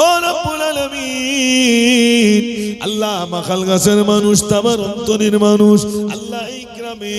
ও রব্বুল আলামিন আল্লাহ, মাখাল গাছের মানুষ, তামার অন্তরের মানুষ আল্লাহ, এই গ্রামে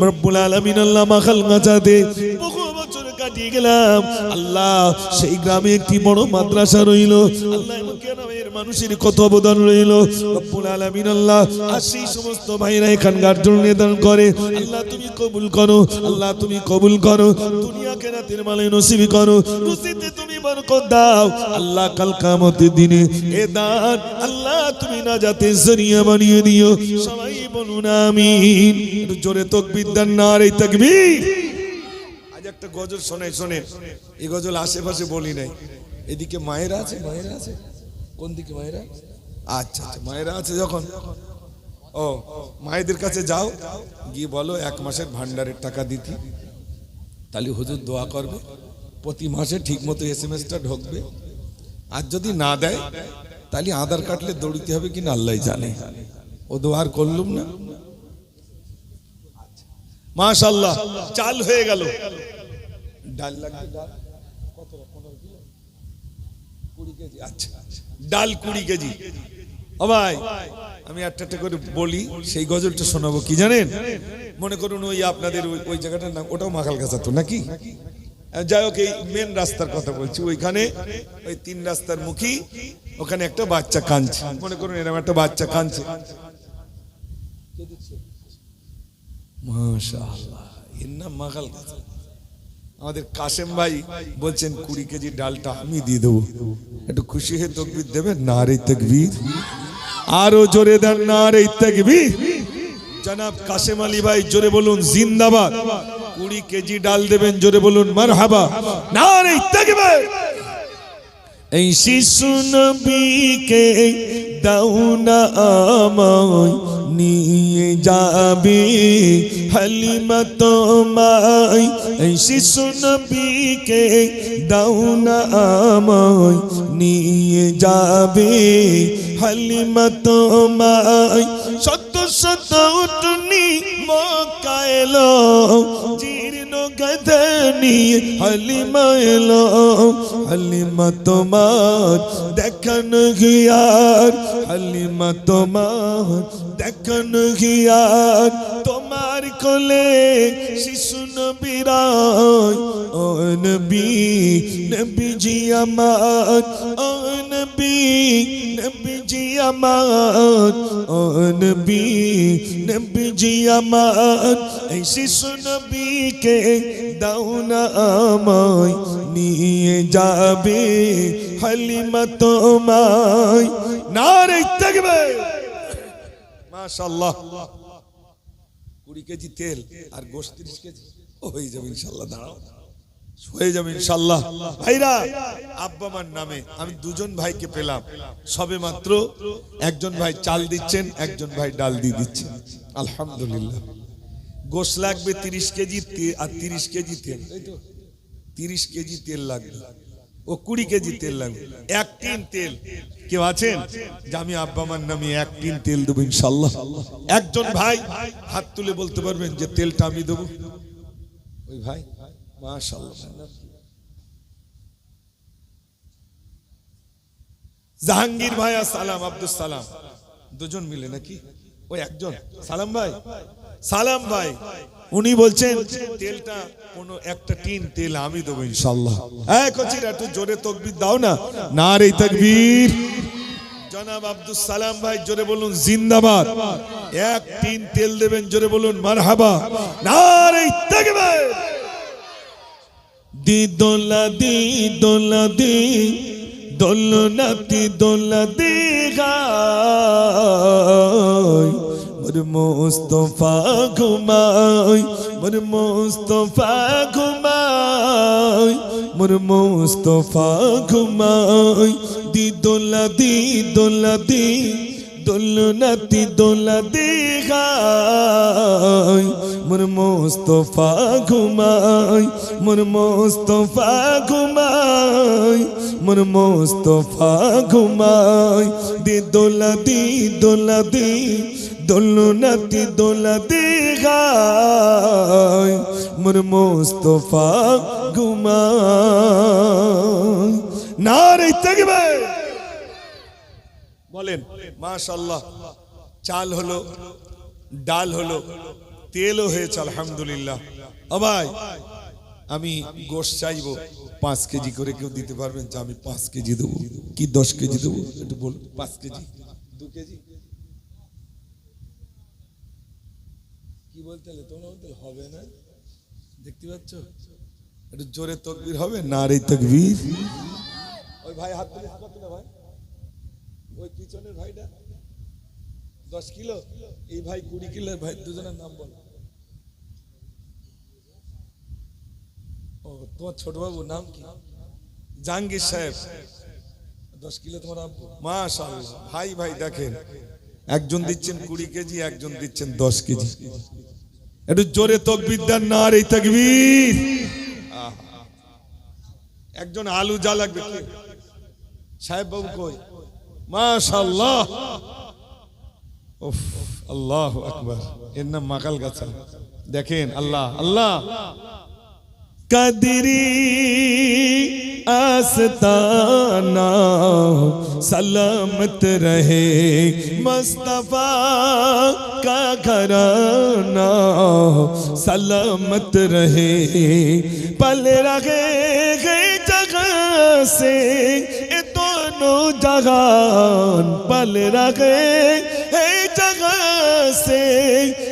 রব্বুল আলামিন আল্লাহ মাখাল গাছাতে বহু বছর কাটিয়ে গেলাম আল্লাহ। সেই গ্রামে একটি বড় মাদ্রাসা রইল আল্লাহ, গ্রামের মানুষের কত অবদান রইল রব্বুল আলামিন আল্লাহ। আর সেই সমস্ত ভাইরা এখানকার জন্য দান করে আল্লাহ, তুমি কবুল করো আল্লাহ, তুমি কবুল করো। দুনিয়া কেরাতের মালে নসিব করো, রুজিতে তুমি বরকত দাও আল্লাহ। কাল কিয়ামতের দিনে এ দান আল্লাহ তুমি নাজাতের জরিয়া বানিয়ে দিও। সবাই বলুন আমিন। জোরে তাকবীর দেন, নারে তাকবীর। আজ একটা গজল শোনাই, শোনেন। এই গজল আশেপাশে বলি নাই। এদিকে মায়েরা আছে, মায়েরা আছে। কোন দিকে মায়েরা? আচ্ছা আচ্ছা, মায়েরা আছে যখন, ও মায়েদের কাছে যাও, গিয়ে বলো 1 মাসের ভান্ডারের টাকা দিতে, তাহলে হুজুর দোয়া করবে, প্রতি মাসে ঠিক মতো SMS-টা ঢুকবে। আর যদি না দেয় তাহলে আধার কাটলে দৌড়িতে হবে কিনা আল্লাহ জানে। ও দোয়া আর করলুম না। মাশাআল্লাহ, চাল হয়ে গেল। ডাল লাগবে, ডাল কত? 15 কিলো, 20 কেজি। আচ্ছা, ডাল 20 কেজি। ও ভাই, আমি একটা করে বলি, সেই গজলটা শোনাবো। কি জানেন, মনে করুন ওই আপনাদের ওই জায়গাটার নাম, ওটাও মাখাল গাছা তো নাকি? যাই হোক, এই মেন রাস্তার কথা বলছি। ওইখানে ওই 3 রাস্তার মুখী, ওখানে একটা বাচ্চা কাঁদছে। মনে করুন এরকম একটা বাচ্চা কাঁদছে। মাশাআল্লাহ, এর নাম মাখাল গাছা। আমাদের কাসেম ভাই বলছেন 20 কেজি ডালটা আমি দিয়ে দেবো। একটু খুশি হয়ে তাকবীর দেবেন, নারে তাকবীর। আরো জোরে দেন, নারে তাকবীর। জনাব কাসেম আলী ভাই জোরে বলুন জিন্দাবাদ। 20 কেজি ডাল দেবেন, জোরে বলুন মারহাবা, নারে তাকবীর। এই শিশু নবীকে দাও না আমায়, নিয়ে যাবে হালিমা তোমায়। এই শিশু নবীকে দাও না আমায়, নিয়ে যাবে হালিমা তোমায়। শত শত উটনি মক্কা এলো, জীর্ণ গাধা নিয়ে হালিমা এলো। হালিমা তোমার দেখানো গিয়ার, হালিমা তোমার দেখানো গিয়ার। তোমার কোলে শিশু নবীরায়, ও নবী নবীজি আমার, ও নবী নবীজি আমার, ও নবী নবীজি আমার। এই শিশু নবীকে দাও না আমায়, নিয়ে যাবে হালিমা তোমায়। নারে তাকবীর। মাশাআল্লাহ। 20 কেজি তেল আর গোশত 30 কেজি হয়ে যাবে ইনশাআল্লাহ। দাঁড়াও, হয়ে যাবে ইনশাআল্লাহ। ভাইরা, আব্বা মার নামে আমি 2জন ভাইকে পেলাম। সবে মাত্র একজন ভাই চাল দিচ্ছেন, একজন ভাই ডাল দিয়ে দিচ্ছেন। আলহামদুলিল্লাহ। গোশত লাগবে 30 কেজি আর 30 কেজি তেল, তাই তো? 30 কেজি তেল লাগবে, ও 20 কেজি তেল লাগবে। 1 টিন তেল। কেউ আছেন যে আমি আব্বা মার নামে 1 টিন তেল দেবো ইনশাআল্লাহ? একজন ভাই হাত তুলে বলতে পারবেন যে তেলটা আমি দেবো? ওই ভাই, মাশাআল্লাহ। জাহাঙ্গীর ভাই আর সালাম, আব্দুল সালাম, 2জন মিলে নাকি? ওই একজন সালাম ভাই, সালাম ভাই উনি বলছেন তেলটা কোন একটা টিন তেল আমি দেবো ইনশাআল্লাহ। হ্যাঁ কচিরা একটু জোরে তাকবীর দাও না, নারে তাকবীর। জনাব আব্দুল সালাম ভাই জোরে বলুন জিন্দাবাদ। এক টিন তেল দেবেন, জোরে বলুন মারহাবা, নারে তাকবীর। দি দোলা দি দোলা দি দোলনাতি দোলা দি গায় মোর মুস্তাফা ঘুমায়, মোর মুস্তাফা ঘুমায়, মোর মুস্তাফা ঘুমায়। দি দোলা দি দোলা দি দোলনাতি দোলা দি গায় মোর মুস্তাফা ঘুমায়, মোর মুস্তাফা ঘুমায়, মোর মুস্তাফা ঘুমায়। দি দোলা দি দোলা দি দোলনাতি দোলা দি গায় মোর মুস্তাফা ঘুমায়। নারে তাকবীর বলেন। মাশাআল্লাহ, চাল হলো, ডাল হলো, তেলও হয়েছে আলহামদুলিল্লাহ। ও ভাই আমি গোশত চাইবো 5 কেজি করে, কেউ দিতে পারবেন? যে আমি 5 কেজি দেবো কি 10 কেজি দেবো একটু বলুন। 5 কেজি 2 কেজি কি বলতে হলে তোমরা বলতে হবে না, দেখতে পাচ্ছ? একটু জোরে তাকবীর হবে, নারে তাকবীর। ওই ভাই হাত তুলে কত না ভাই, ওই পিছনের ভাইটা 10 কিলো, এই ভাই 20 কিলো, ভাই দুজনের নাম বল। ও তোমার ছোট বাবু নাম কি? জাহাঙ্গীর সাহেব। 10 কিলো তোমার আব্বু। মাশাআল্লাহ ভাই ভাই দেখেন, একজন দিচ্ছেন 20 কেজি, একজন দিচ্ছেন 10 কেজি। একটু জোরে তাকবীর দেন, নারে তাকবীর। একজন আলু যা লাগবে সাহেব বাবু কই? মাশাআল্লাহ, উফ আল্লাহু আকবার। এর নাম মাকাল গাছা। দেখেন আল্লাহ আল্লাহ। কাদরি आस्ताना सलामत रहे मुस्तफा का घराना सलामत रहे पल रहे जगह से ये दोनों जहान पल रहे जगह से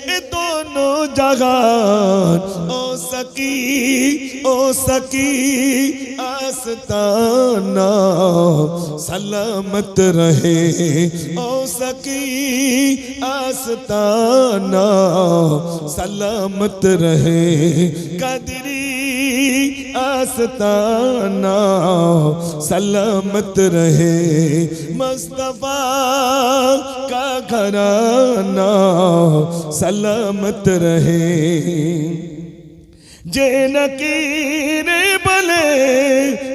ये दोनों जहान ओ सकी आस्ताना सलामत रहे ओ सकी आस्ताना सलामत रहे कदरी आस्ताना सलामत रहे मुस्तफा का घराना सलामत रहे जे नकीर बले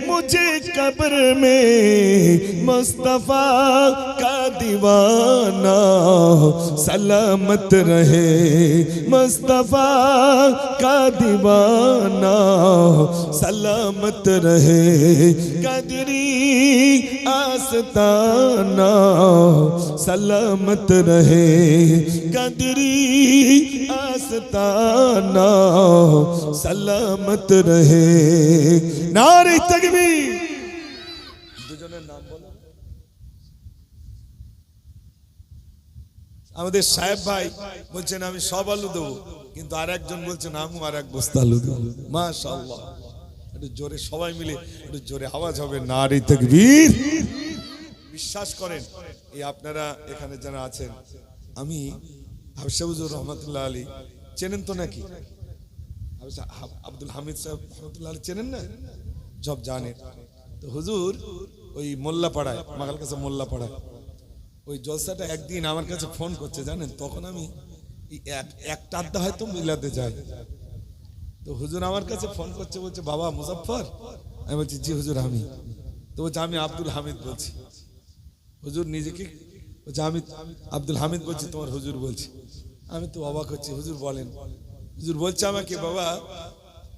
मुझे कब्र में मुस्तफा का दीवाना सलामत रहे मुस्तफा का दीवाना सलामत रहे कदरी आस्ताना सलामत रहे कदरी आस्ताना सलामत रहे नारे तकबीर দুজনের নাম বলো আমাদের সাহেব ভাই বলছেন আমি সব আলু দেব কিন্তু আরেকজন বলছেন আমি আরেক বস্তা আলু দেব মাশাআল্লাহ একটু জোরে সবাই মিলে একটু জোরে আওয়াজ হবে নারে তাকবীর বিশ্বাস করেন এই আপনারা এখানে যারা আছেন আমি হাফসা হুজুর রহমাতুল্লাহ আলী চেনেন তো নাকি আব্দুল হামিদ সাহেব রহমাতুল্লাহ আলী চেনেন না সব জানেন তো হুজুর ওই মোল্লাপাড়ায় মাগাল কাছে মোল্লাপাড়ায় ওই জলসাটা একদিন আমার কাছে ফোন করছে জানেন তখন আমি একটা আড্ডা হয়তো মিলাতে যাই তো হুজুর আমার কাছে ফোন করছে বলছে বাবা মুজাফফর আমি বলছি জি হুজুর আমি তো বলছে আমি আব্দুল হামিদ বলছি হুজুর নিজেকে বলছে আমি আব্দুল হামিদ বলছি তোমার হুজুর বলছি আমি তো অবাক হচ্ছি হুজুর বলেন হুজুর বলছে আমাকে বাবা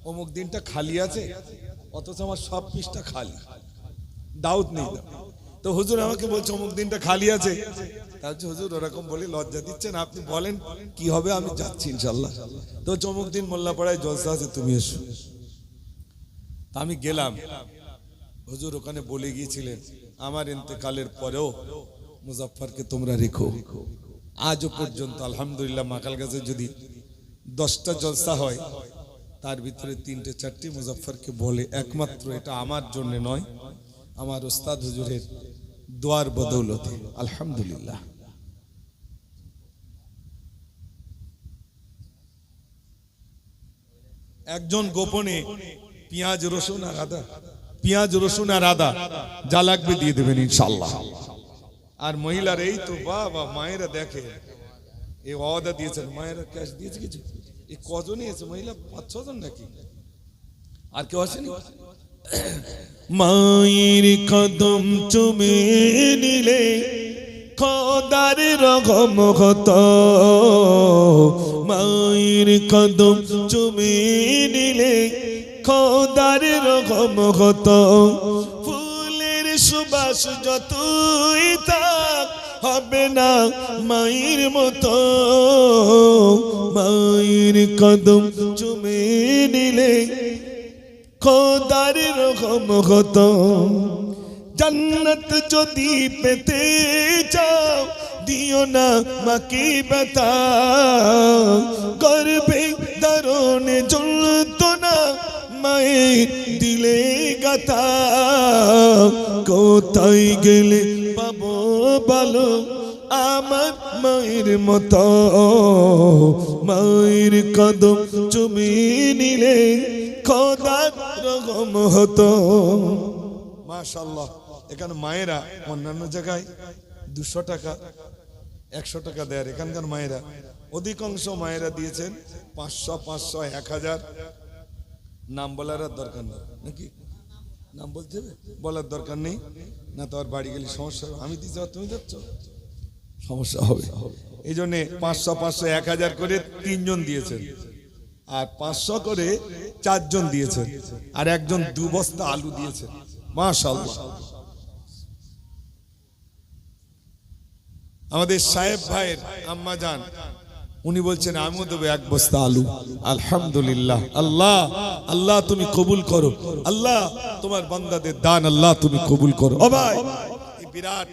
অমুক দিনটা খালি আছে অথচ আমার সব পৃষ্ঠা খালি দাউদ নেই তো হুজুর আমাকে বলছে অমুক দিনটা খালি আছে। তাহলে হুজুর ওরকম বলে লজ্জা দিচ্ছেন, আপনি বলেন কি হবে, আমি যাচ্ছি ইনশাল্লাহ। তো অমুক দিন মোল্লাপাড়ায় জলসা আছে, তুমি এসো। আমি গেলাম। হুজুর ওখানে বলে গিয়েছিলেন আমার ইন্তেকালের পরেও মুজাফফরকে তোমরা রেখো। আজও পর্যন্ত আলহামদুলিল্লাহ মাকাল গাছে যদি 10টা জলসা হয় তার ভিতরে 3টে 4টে মুজাফফরকে বলে। একমাত্র এটা আমার জন্য নয়, আমার ওস্তাদ হুজুরের দোয়ার বদৌলতে আলহামদুলিল্লাহ। একজন গোপনে পেঁয়াজ রসুন আর আদা যা লাগবে দিয়ে দেবেন ইনশাআল্লাহ। আর মহিলার এই তো বাবা মায়েরা দেখে এই ওয়াদা দিয়েছেন, মায়েরা ক্যাশ দিয়েছে কিছু। এই কজনই আছে মহিলা? 5-6 জন নাকি? আর কেউ আসেনি? মায়ের কদম চুমে নিলে খোদার রহমত, মায়ের কদম চুমে নিলে খোদার রহমত। ফুলের সুবাস যতই থাক হবে না মায়ের মতো, মায়ের কদম চুমে নিলে খোদার রহমত। জান্নাত যদি পেতে চাও দিও না মাকে ব্যথা, গর্ভে দারুণে যন্ত্রণা মায়ের দিলে গাথা। কোথায় গেলে পাবো বলো আমার মায়ের মতো, মায়ের কদম চুমে নিলে খোদার রহমত। মাশাআল্লাহ। এখানে মায়েরা অন্যান্য জায়গায় 200 টাকা 100 টাকা দেয়, এখানকার মায়েরা অধিকাংশ মায়েরা দিয়েছেন 500 500 1000। নাম বলার আর দরকার নেই নাকি? নাম বলতে হবে? বলার দরকার নেই না, তো আর বাড়ি গেলে সমস্যা হবে। আমি দিচ্ছি তুমি যাচ্ছ, সমস্যা হবে। এই জন্যে 500 500 1000 করে 3 জন দিয়েছেন, আর 500 করে 4 জন দিয়েছেন, আর একজন 2 বস্তা আলু দিয়েছেন। মাশাআল্লাহ। আমাদের সাহেব ভাইয়ের আম্মা জান উনি বলছেন আমিও দেবো 1 বস্তা আলু। আলহামদুলিল্লাহ। আল্লাহ আল্লাহ তুমি কবুল করো, আল্লাহ তোমার বান্দাদের দান আল্লাহ তুমি কবুল করো। ও ভাই, এই বিরাট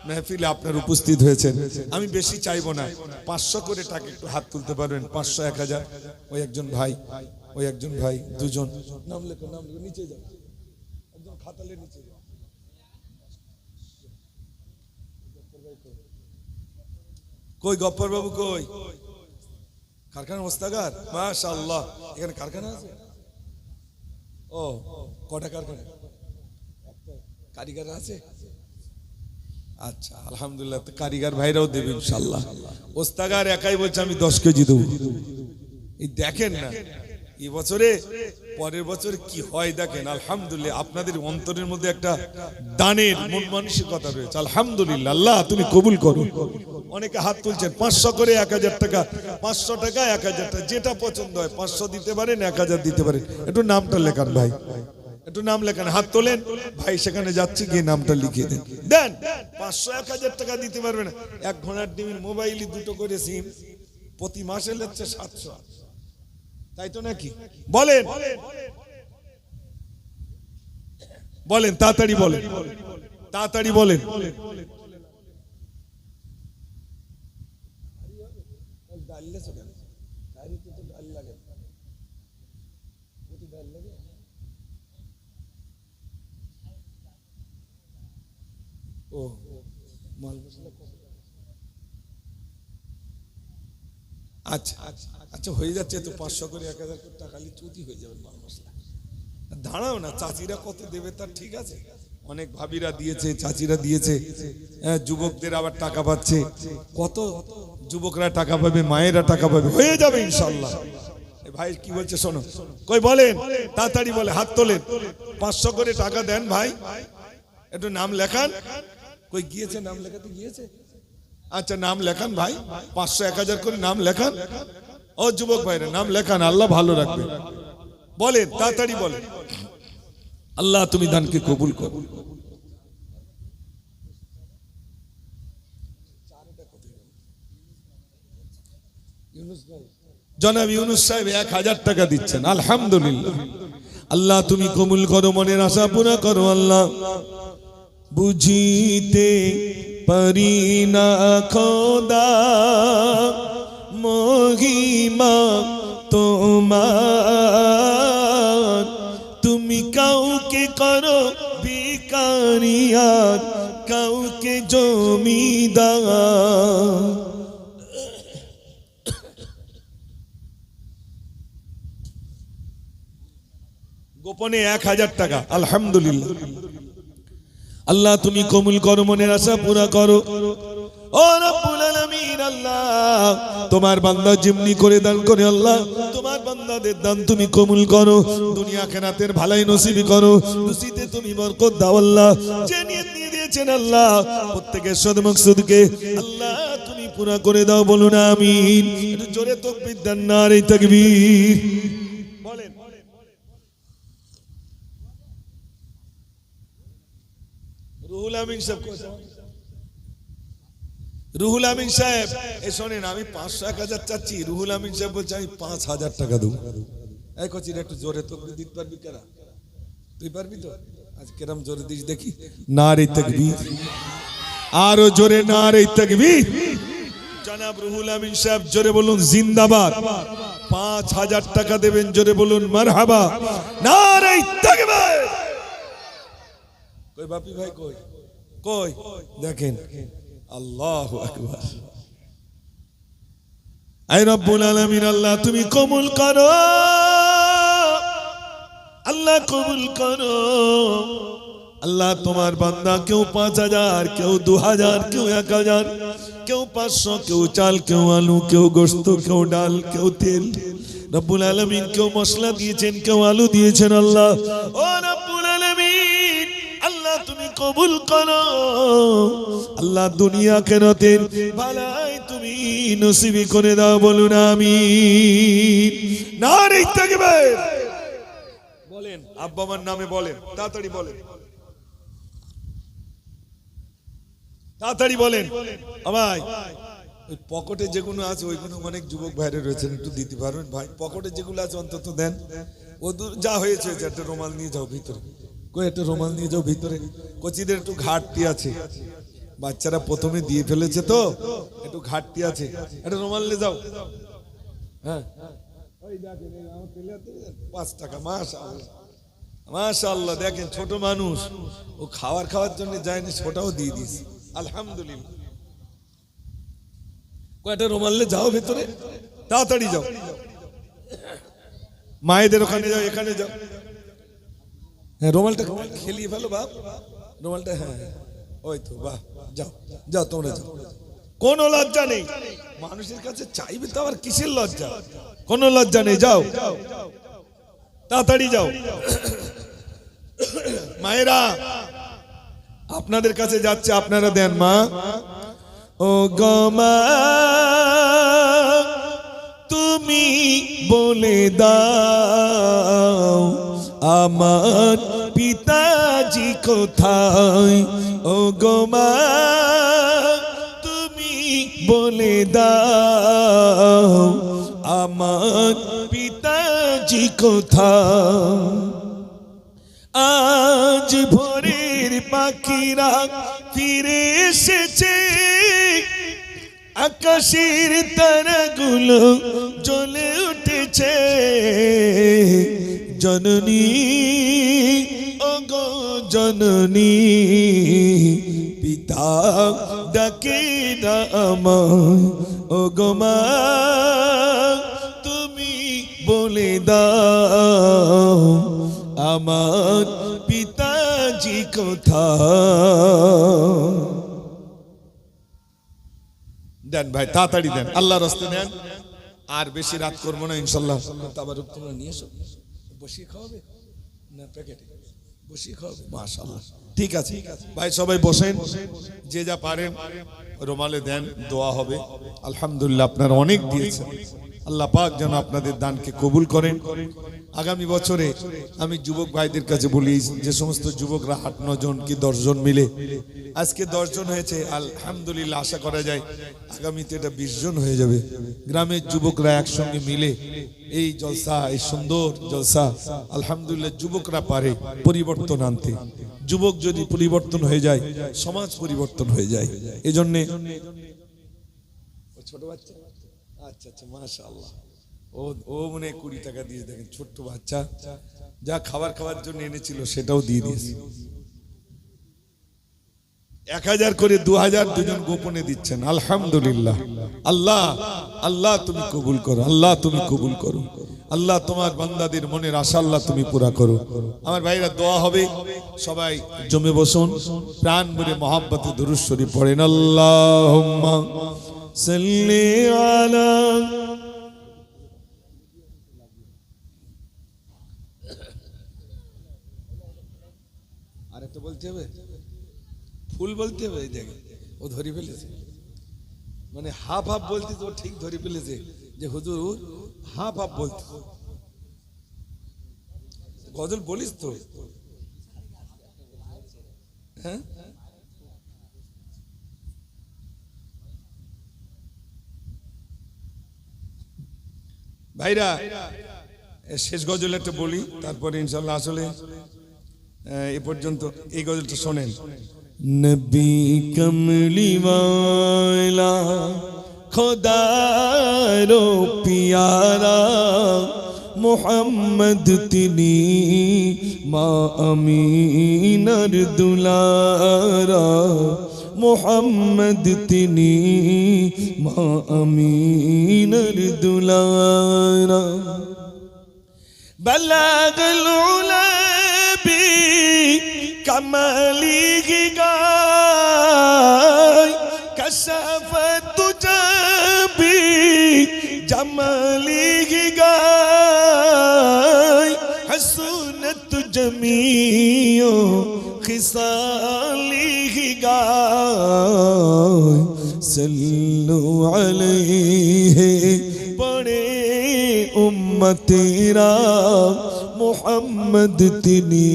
মেহফিলে আপনার উপস্থিত হয়েছেন, আমি বেশি চাইবো না, 500 করে টাকা একটু হাত তুলতে পারবেন? 500 1000। ওই একজন ভাই 2 জন। নাম লেখো নিচে যাও, একজন খাতালে নিচে যাও। কই গফফর বাবু কই? কারখানা মোস্তাগার। মাশাআল্লাহ। এখানে কারখানা আছে? ও কটা কারখানা? কারিগর আছে? আচ্ছা আলহামদুলিল্লাহ। তো কারিগর ভাইরাও দেবে ইনশাআল্লাহ। ওস্তাগার একাই বলছে আমি 10 কেজি দেবো। এই দেখেন না এই বছরে পরের বছরে কি হয় দেখেন। আলহামদুলিল্লাহ আপনাদের অন্তরের মধ্যে একটা দানের মন মানসিকতা রয়েছে। আলহামদুলিল্লাহ, আল্লাহ তুমি কবুল করো। অনেকে হাত তুলছেন 500 করে 1000 টাকা, 500 টাকা 1000 টাকা, যেটা পছন্দ হয় 500 দিতে পারেন 1000 দিতে পারেন। একটু নামটা লেখান ভাই, একটু নাম লেখান। হাত তোলেন ভাই, সেখানে যাচ্ছি গিয়ে নামটা লিখিয়ে দেন। দেন 500 1000 টাকা দিতে পারবে না। 1 ঘোড়ার ডিমের মোবাইলই 2টো করে সিম, প্রতি মাসে লেচ্ছে 700, তাই তো নাকি? বলেন বলেন তাড়াতাড়ি বলেন, তাড়াতাড়ি বলেন। ও মাল মশলা আচ্ছা আচ্ছা হয়ে যাচ্ছে তো। 500 করে 1000 করে টাকা খালি চুতি হয়ে যাবে মাল মশলা। দাঁড়াও না, চাচিরা কত দেবে তার ঠিক আছে। অনেক ভাবিরা দিয়েছে, চাচিরা দিয়েছে, যুবকদের আবার টাকা পাচ্ছে। কত যুবকরা টাকা পাবে, মায়েরা টাকা পাবে, হয়ে যাবে ইনশাআল্লাহ। ভাই কি বলছে শোনো, কই বলেন তাড়াতাড়ি বলে, হাত তোলেন। 500 করে টাকা দেন ভাই, একটু নাম লেখান। কই গিয়েছে নাম লেখাতে গিয়েছে? আচ্ছা নাম লেখান ভাই, 500 1000 করে নাম লেখান। ও যুবক ভাইরা নাম লেখান, আল্লাহ ভালো রাখবে। বলেন তাড়াতাড়ি বলেন। আল্লাহ তুমি দানকে কবুল করো। জনাব ইউনুস সাহেব 1000 টাকা দিচ্ছেন, আলহামদুলিল্লাহ। আল্লাহ তুমি কবুল করো, মনের আশা পুরা করো আল্লাহ। বুঝিতে পারি না খোদা মহিমা তোমার, তুমি কাউকে করো ভিখারি আর কাউকে জমিদার। গোপনে 1000 টাকা, আলহামদুলিল্লাহ। আল্লাহ তুমি কবুল করো, মনের আশা পুরা করো। ও রব্বুল আলামিন, আল্লাহ তোমার বান্দা যেমনি করে দান করে আল্লাহ তোমার বান্দাদের দান তুমি কবুল করো, দুনিয়া আখিরাতের ভালাই নসিব করো, রুজিতে তুমি বরকত দাও আল্লাহ। যে নিয়ত নিয়ে দিয়েছেন আল্লাহ প্রত্যেকের সদমকসুদকে আল্লাহ তুমি পুরা করে দাও, বলুন আমিন। একটু জোরে তাকবীর দেন, নারে তাকবীর বলেন। রুহুল আমিন সাহেব, রুহুল আমিন সাহেব এই শোনেন, আমি 500-1000 চাচ্ছি, রুহুল আমিন সাহেব বলছে আমি 5000 টাকা দেবো। এই কচির একটু জোরে তাকবীর দিতে পারবি? কারা তুই পারবি তো? আজ কেরম জোরে দিস দেখি, নারে তাকবীর, আরো জোরে নারে তাকবীর। জনাব রুহুল আমিন সাহেব জোরে বলুন জিন্দাবাদ। 5000 টাকা দেবেন, জোরে বলুন মারহাবা, নারে তাকবীর। কই বাপি ভাই, কই কই দেখেন, আল্লাহু আকবার। আয় রব্বুল আলামিন, আল্লাহ তুমি কবুল করো, আল্লাহ কবুল করো আল্লাহ। তোমার বান্দা কেউ 5000, কেউ 2000, কেউ 1000, কেউ 500, কেউ চাল, কেউ আলু, কেউ গোশত, কেউ ডাল, কেউ তেল, রব্বুল আলামিন কেউ মশলা দিয়েছেন, কেউ আলু দিয়েছেন আল্লাহ। ও রব্বুল আলামিন, আল্লাহ তুমি কবুল করো আল্লাহ, দুনিয়া আখিরাতের ভালাই তুমি নসিব করে দাও, বলুন আমিন। নারে তাকবীর বলেন, আব্বা আমার নামে বলেন, তাড়াতাড়ি বলেন, তাড়াতাড়ি বলেন। ভাই ওই পকেটে যেগুলো আছে ওইগুলো অনেক যুবক ভাইরা রয়েছেন, একটু দিতে পারবেন ভাই? পকেটে যেগুলো আছে অন্তত দেন। ও যা হয়েছে একটা রুমাল নিয়ে যাও ভিতরে, কই একটা রুমাল নিয়ে যাও ভিতরে। কচিদের একটু ঘাটতি আছে, বাচ্চারা প্রথমে দিয়ে ফেলেছে তো একটু ঘাটতি আছে, একটা রুমাল নিয়ে যাও। হ্যাঁ 5 টাকা, মাশাআল্লাহ মাশাআল্লাহ। দেখেন ছোট মানুষ, ও খাওয়ার জন্য যায়নি, ছোটাও দিয়ে দিয়েছে, আলহামদুলিল্লাহ। কয়টা রুমাল যাও ভিতরে, তাড়াতাড়ি যাও, মায়েদের ওখানে যাও, এখানে যাও। হ্যাঁ রুমালটা খেলিয়ে ফেলো বাপ, রুমালটা, হ্যাঁ ওই তো, বাহ, যাও যাও তোমরা যাও, কোনো লজ্জা নেই। মানুষের কাছে চাইবে তো আবার কিসের লজ্জা, কোনো লজ্জা নেই, যাও তাড়াতাড়ি যাও। মায়েরা আপনাদের কাছে যাচ্ছে, আপনারা দেন মা। ও গমা তুমি বলে দাও আমার পিতাজি কোথায়, ও গমা তুমি বলে দাও আমার পিতাজি কোথায়। আজ ভোরের পাখিরা ফিরে এসেছে, আকাশের তারাগুলো জ্বলে উঠেছে, জননী ওগো জননী পিতা ডাকে না আমায়, ওগো মা তুমি বলে দাও আমার পিতাজি কোথায়। দেন ভাই তাড়াতাড়ি দেন, আল্লাহর রাস্তায় দেন, আর বেশি রাত করবো না ইনশাআল্লাহ। তাবারুক তোমরা নিয়ে এসো, বসিয়ে খাওয়াবে না প্যাকেটে বসিয়ে খাওয়াবে, মাশাআল্লাহ। ঠিক আছে ভাই, সবাই বসেন, যে যা পারেন রুমালে দেন, দোয়া হবে। আলহামদুলিল্লাহ আপনারা অনেক দিয়েছেন, আল্লাহ পাক যেন আপনাদের দানকে কবুল করেন। আগামী বছরে আমি যুবক ভাইদের কাছে বলি, যে সমস্ত যুবকরা 8-9 জন কি 10 জন মিলে আজকে 10 জন হয়েছে, আলহামদুলিল্লাহ আশা করা যায় আগামীতে এটা 20 জন হয়ে যাবে। গ্রামের যুবকরা একসঙ্গে মিলে এই জলসা, এই সুন্দর জলসা, আলহামদুলিল্লাহ যুবকরা পারে পরিবর্তন আনতে। যুবক যদি পরিবর্তন হয়ে যায়, সমাজ পরিবর্তন হয়ে যায়। এই জন্যে ছোট বাচ্চা, আচ্ছা আচ্ছা, মাশাআল্লাহ, ও মনে 20 টাকা দিয়ে, দেখেন ছোট্ট বাচ্চা যা খাওয়ার জন্য এনেছিল সেটাও দিয়ে দিয়েছে। 1000 করে 2000 দুজন গোপনে দিচ্ছেন, আলহামদুলিল্লাহ। আল্লাহ আল্লাহ তুমি কবুল করো, আল্লাহ তুমি কবুল করো, আল্লাহ তোমার বান্দাদের মনের আশা আল্লাহ তুমি পুরা করো। আমার ভাইরা দোয়া হবে, সবাই জমে বসুন, প্রাণ ভরে মহব্বতে দুরূদ শরীফ পড়েন। আল্লাহুম্মা সাল্লি আলা, আরেকটা বলতে হবে, ফুল বলতে হবে। এই দেখে ও ধরে ফেলেছে, মানে হাফ হাফ বলতে তো ঠিক ধরে ফেলেছে যে হুজুর হাফ হাফ বলতে। গজল বলিস তো? হ্যাঁ, ভাইরা শেষ গজল একটা বলি, তারপরে ইনশাল্লাহ আসলে এ পর্যন্ত এই গজলটা শোনেন। নবী কমলি ওয়ালা খোদারো পিয়ারা মোহাম্মদ তিনি মা আমিনার দুলারা, মোহাম্মদ তিনি মা আমিনার দুলারা। বালাগল উলা بكماله গায়, كشفت جبي جماله গায়, حسنت جميع خصاله গায়। صلوا عليه পড়ে উম্মতেরা, মোহাম্মদ তিনি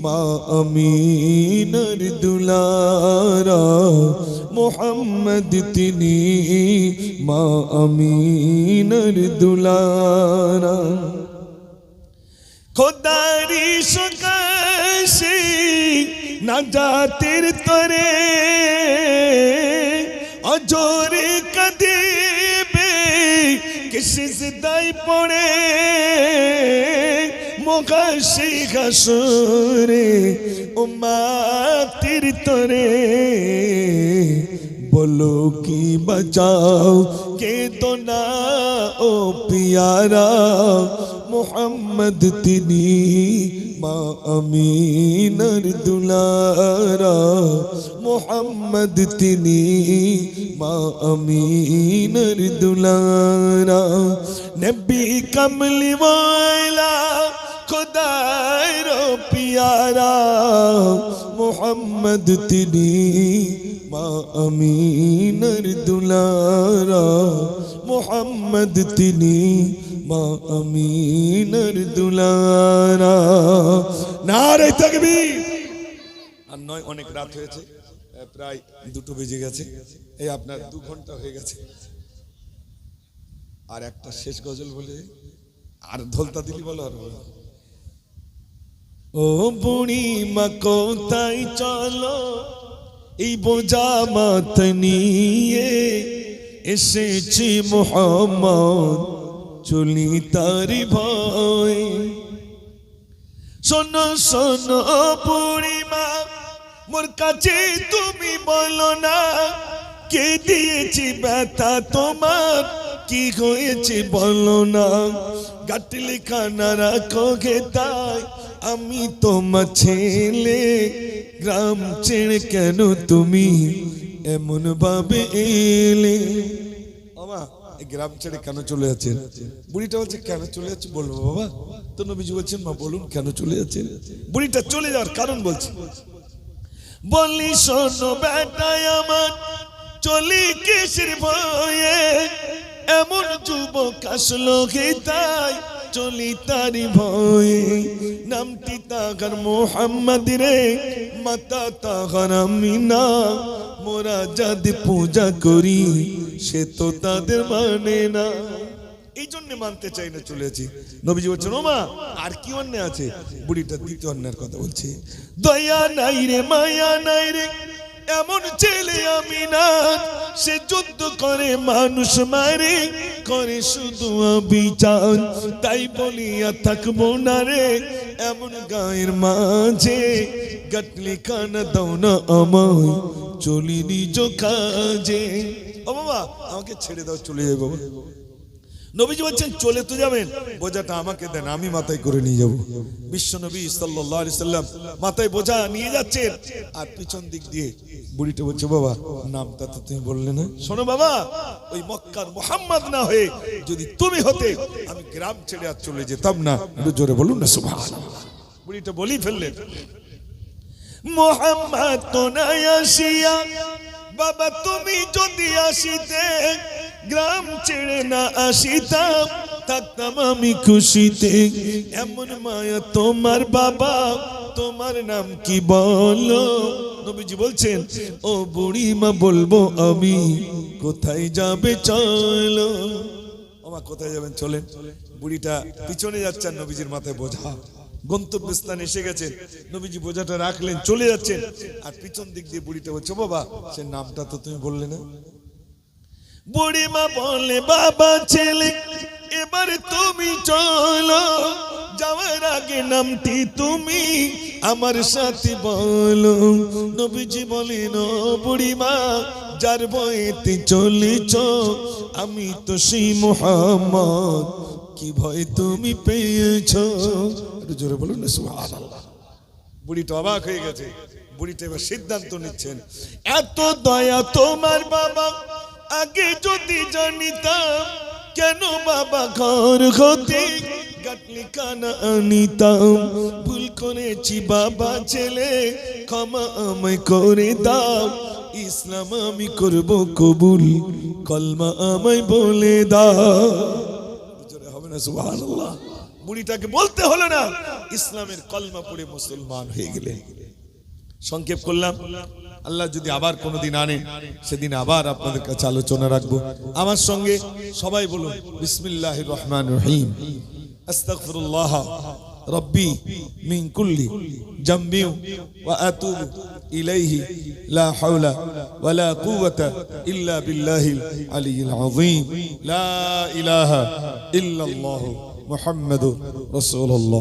মা আমিনার দুলারা, মোহাম্মদ তিনি মা আমিনার দুলারা। খোদারি সকাশে নাজাতের তরে অজরে কাঁদিবে সিজদায় পড়ে, মোগাশে হাসরে উম্মতের তরে। বলো কি বাঁচাও কে তো না ও পিয়ারা, মোহাম্মদ তিনি মা আমিনার দুলারা, মোহাম্মদ তিনি মা আমিনার দুলারা। নবী কমলি ওয়ালা খোদার পিয়ারা, মোহাম্মদ তিনি মা আমিনার দুলারা, মোহাম্মদ তিনি মা আমিনার দুলারা। নারে তাকবীর। আর নয়, অনেক রাত হয়েছে, প্রায় 2টো বেজে গেছে, এই আপনার 2 ঘন্টা হয়ে গেছে। আর একটা শেষ গজল বলে আর ধলতা দিলি বলো। আর ও বুড়ি মা কোথায় চলো, এই বোঝা মাত নিয়ে এসেছি মুহাম্মদ, চলি তারি ভয়। শোনো শোনো বুড়ি মা, মোর কাছে তুমি বলো না, কে দিয়েছি ব্যথা তোমার, কি হয়েছে বলো না। গাটলি খানা রাখো গে তাই আমি তোমার ছেলে, গ্রাম ছেড়ে কেন তুমি এমন ভাবে এলে। বাবা এই গ্রাম ছেড়ে কেন চলে যাচ্ছেন? বুড়িটা বলছে কেন চলে যাচ্ছে বলবো বাবা, তো নবীজি বলছেন মা বলুন কেন চলে যাচ্ছেন। বুড়িটা চলে যাওয়ার কারণ বলছে, বলি শোনো বেটায় আমার, চলি কিসের ভয়ে, এমন যুবক আসলো গে তাই চলি তারি ভয়ে নামটি তাহার মোহাম্মদ রে মাতা তাহার আমিনা মোরা যাদের পূজা করি সে তো তাদের মানে না এই জন্য মানতে চাই না চলেছি নবীজি বলছেন ও মা আর কি অন্যায় আছে বুড়িটা দ্বিতীয় অন্যায়ের কথা বলছে দয়া নাই রে মায়া নাই রে এমন ছেলে আমি না সে যুদ্ধ করে মানুষ মারে করে শুধু বিচার তাই বলিয়া থাকবো না রে এমন গায়ের মাঝে গাটলি কানা দাও না আমায় চলি নিজ কাজে ও বাবা আমাকে ছেড়ে দাও চলে যাবো নবীজি বলছেন চলে তো যাবেন বোঝাটা আমাকে দেন আমি মাথায় করে নিয়ে যাব বিশ্ব নবী সাল্লাল্লাহু আলাইহি সাল্লাম মাথায় বোঝা নিয়ে যাচ্ছেন আর পিছন দিক দিয়ে বুড়িটা বলছে বাবা নামটা তো তুমি বললে না শোনো বাবা ওই মক্কার মুহাম্মদ না হয়ে যদি তুমি হতে আমি গ্রাম ছেড়ে আর চলে যেতাম না একটু জোরে বলুন না সুবহানাল্লাহ বুড়িটা বলি ফেললেন মুহাম্মদ তো নাই আসিয়া বাবা তুমি যদি আসিতে গ্রাম ছেড়ে না আসিতাম থাকতাম আমি খুশিতে এমন মায়া তোমার বাবা তোমার নাম কি বলো নবীজি বলছেন ও বুড়ি মা বলবো আমি কোথায় যাবে চলো ও মা কোথায় যাবেন চলেন বুড়িটা পিছনে যাচ্ছেন নবীজির মাথায় বোঝা গন্তব্যস্থানে এসে গেছেন নবীজি বোঝাটা রাখলেন চলে যাচ্ছেন আর পিছন দিক দিয়ে বুড়িটা বলছে বাবা সে নামটা তো তুমি বললে না বুড়ি মা বলে বাবা ছেলে এবারে তুমি চলো যাওয়ার আগে নামটি তুমি আমার সাথে বলো নবীজি বলেন ও বুড়ি মা যার বয়েতে চলেছ আমি তো সেই মুহাম্মদ কি ভয় তুমি পেয়েছো একটু জোরে বলুন না সুবহানাল্লাহ বুড়িটা অবাক হয়ে গেছে বুড়িটা এবার সিদ্ধান্ত নিচ্ছেন এত দয়া তোমার বাবা আগে যদি জানিতাম কেন বাবা ঘর হতে গাটলি কানা আনিতাম ভুল করেছি বাবা ছেলে ক্ষমা আমায় করে দাও ইসলাম আমি করব কবুল কলমা আমায় বলে দাও জোরে হবে না সুবহানাল্লাহ বুড়িটাকে বলতে হলো না ইসলামের কলমা পড়ে মুসলমান হয়ে গেলেন সংক্ষেপ করলাম আল্লাহ যদি আবার কোনোদিন আনেন সেদিন আবার আপনাদের কাছে আলোচনা রাখবো আমার সঙ্গে সবাই বলুন বিসমিল্লাহির রহমানির রহিম আস্তাগফিরুল্লাহ রব্বি মিন কুল্লি জামবি ওয়া আতুবু ইলাইহি লা হাওলা ওয়ালা কুওয়াতা ইল্লা বিল্লাহিল আলিয়্যিল আযীম লা ইলাহা ইল্লাল্লাহু মুহাম্মাদুর রাসূলুল্লাহ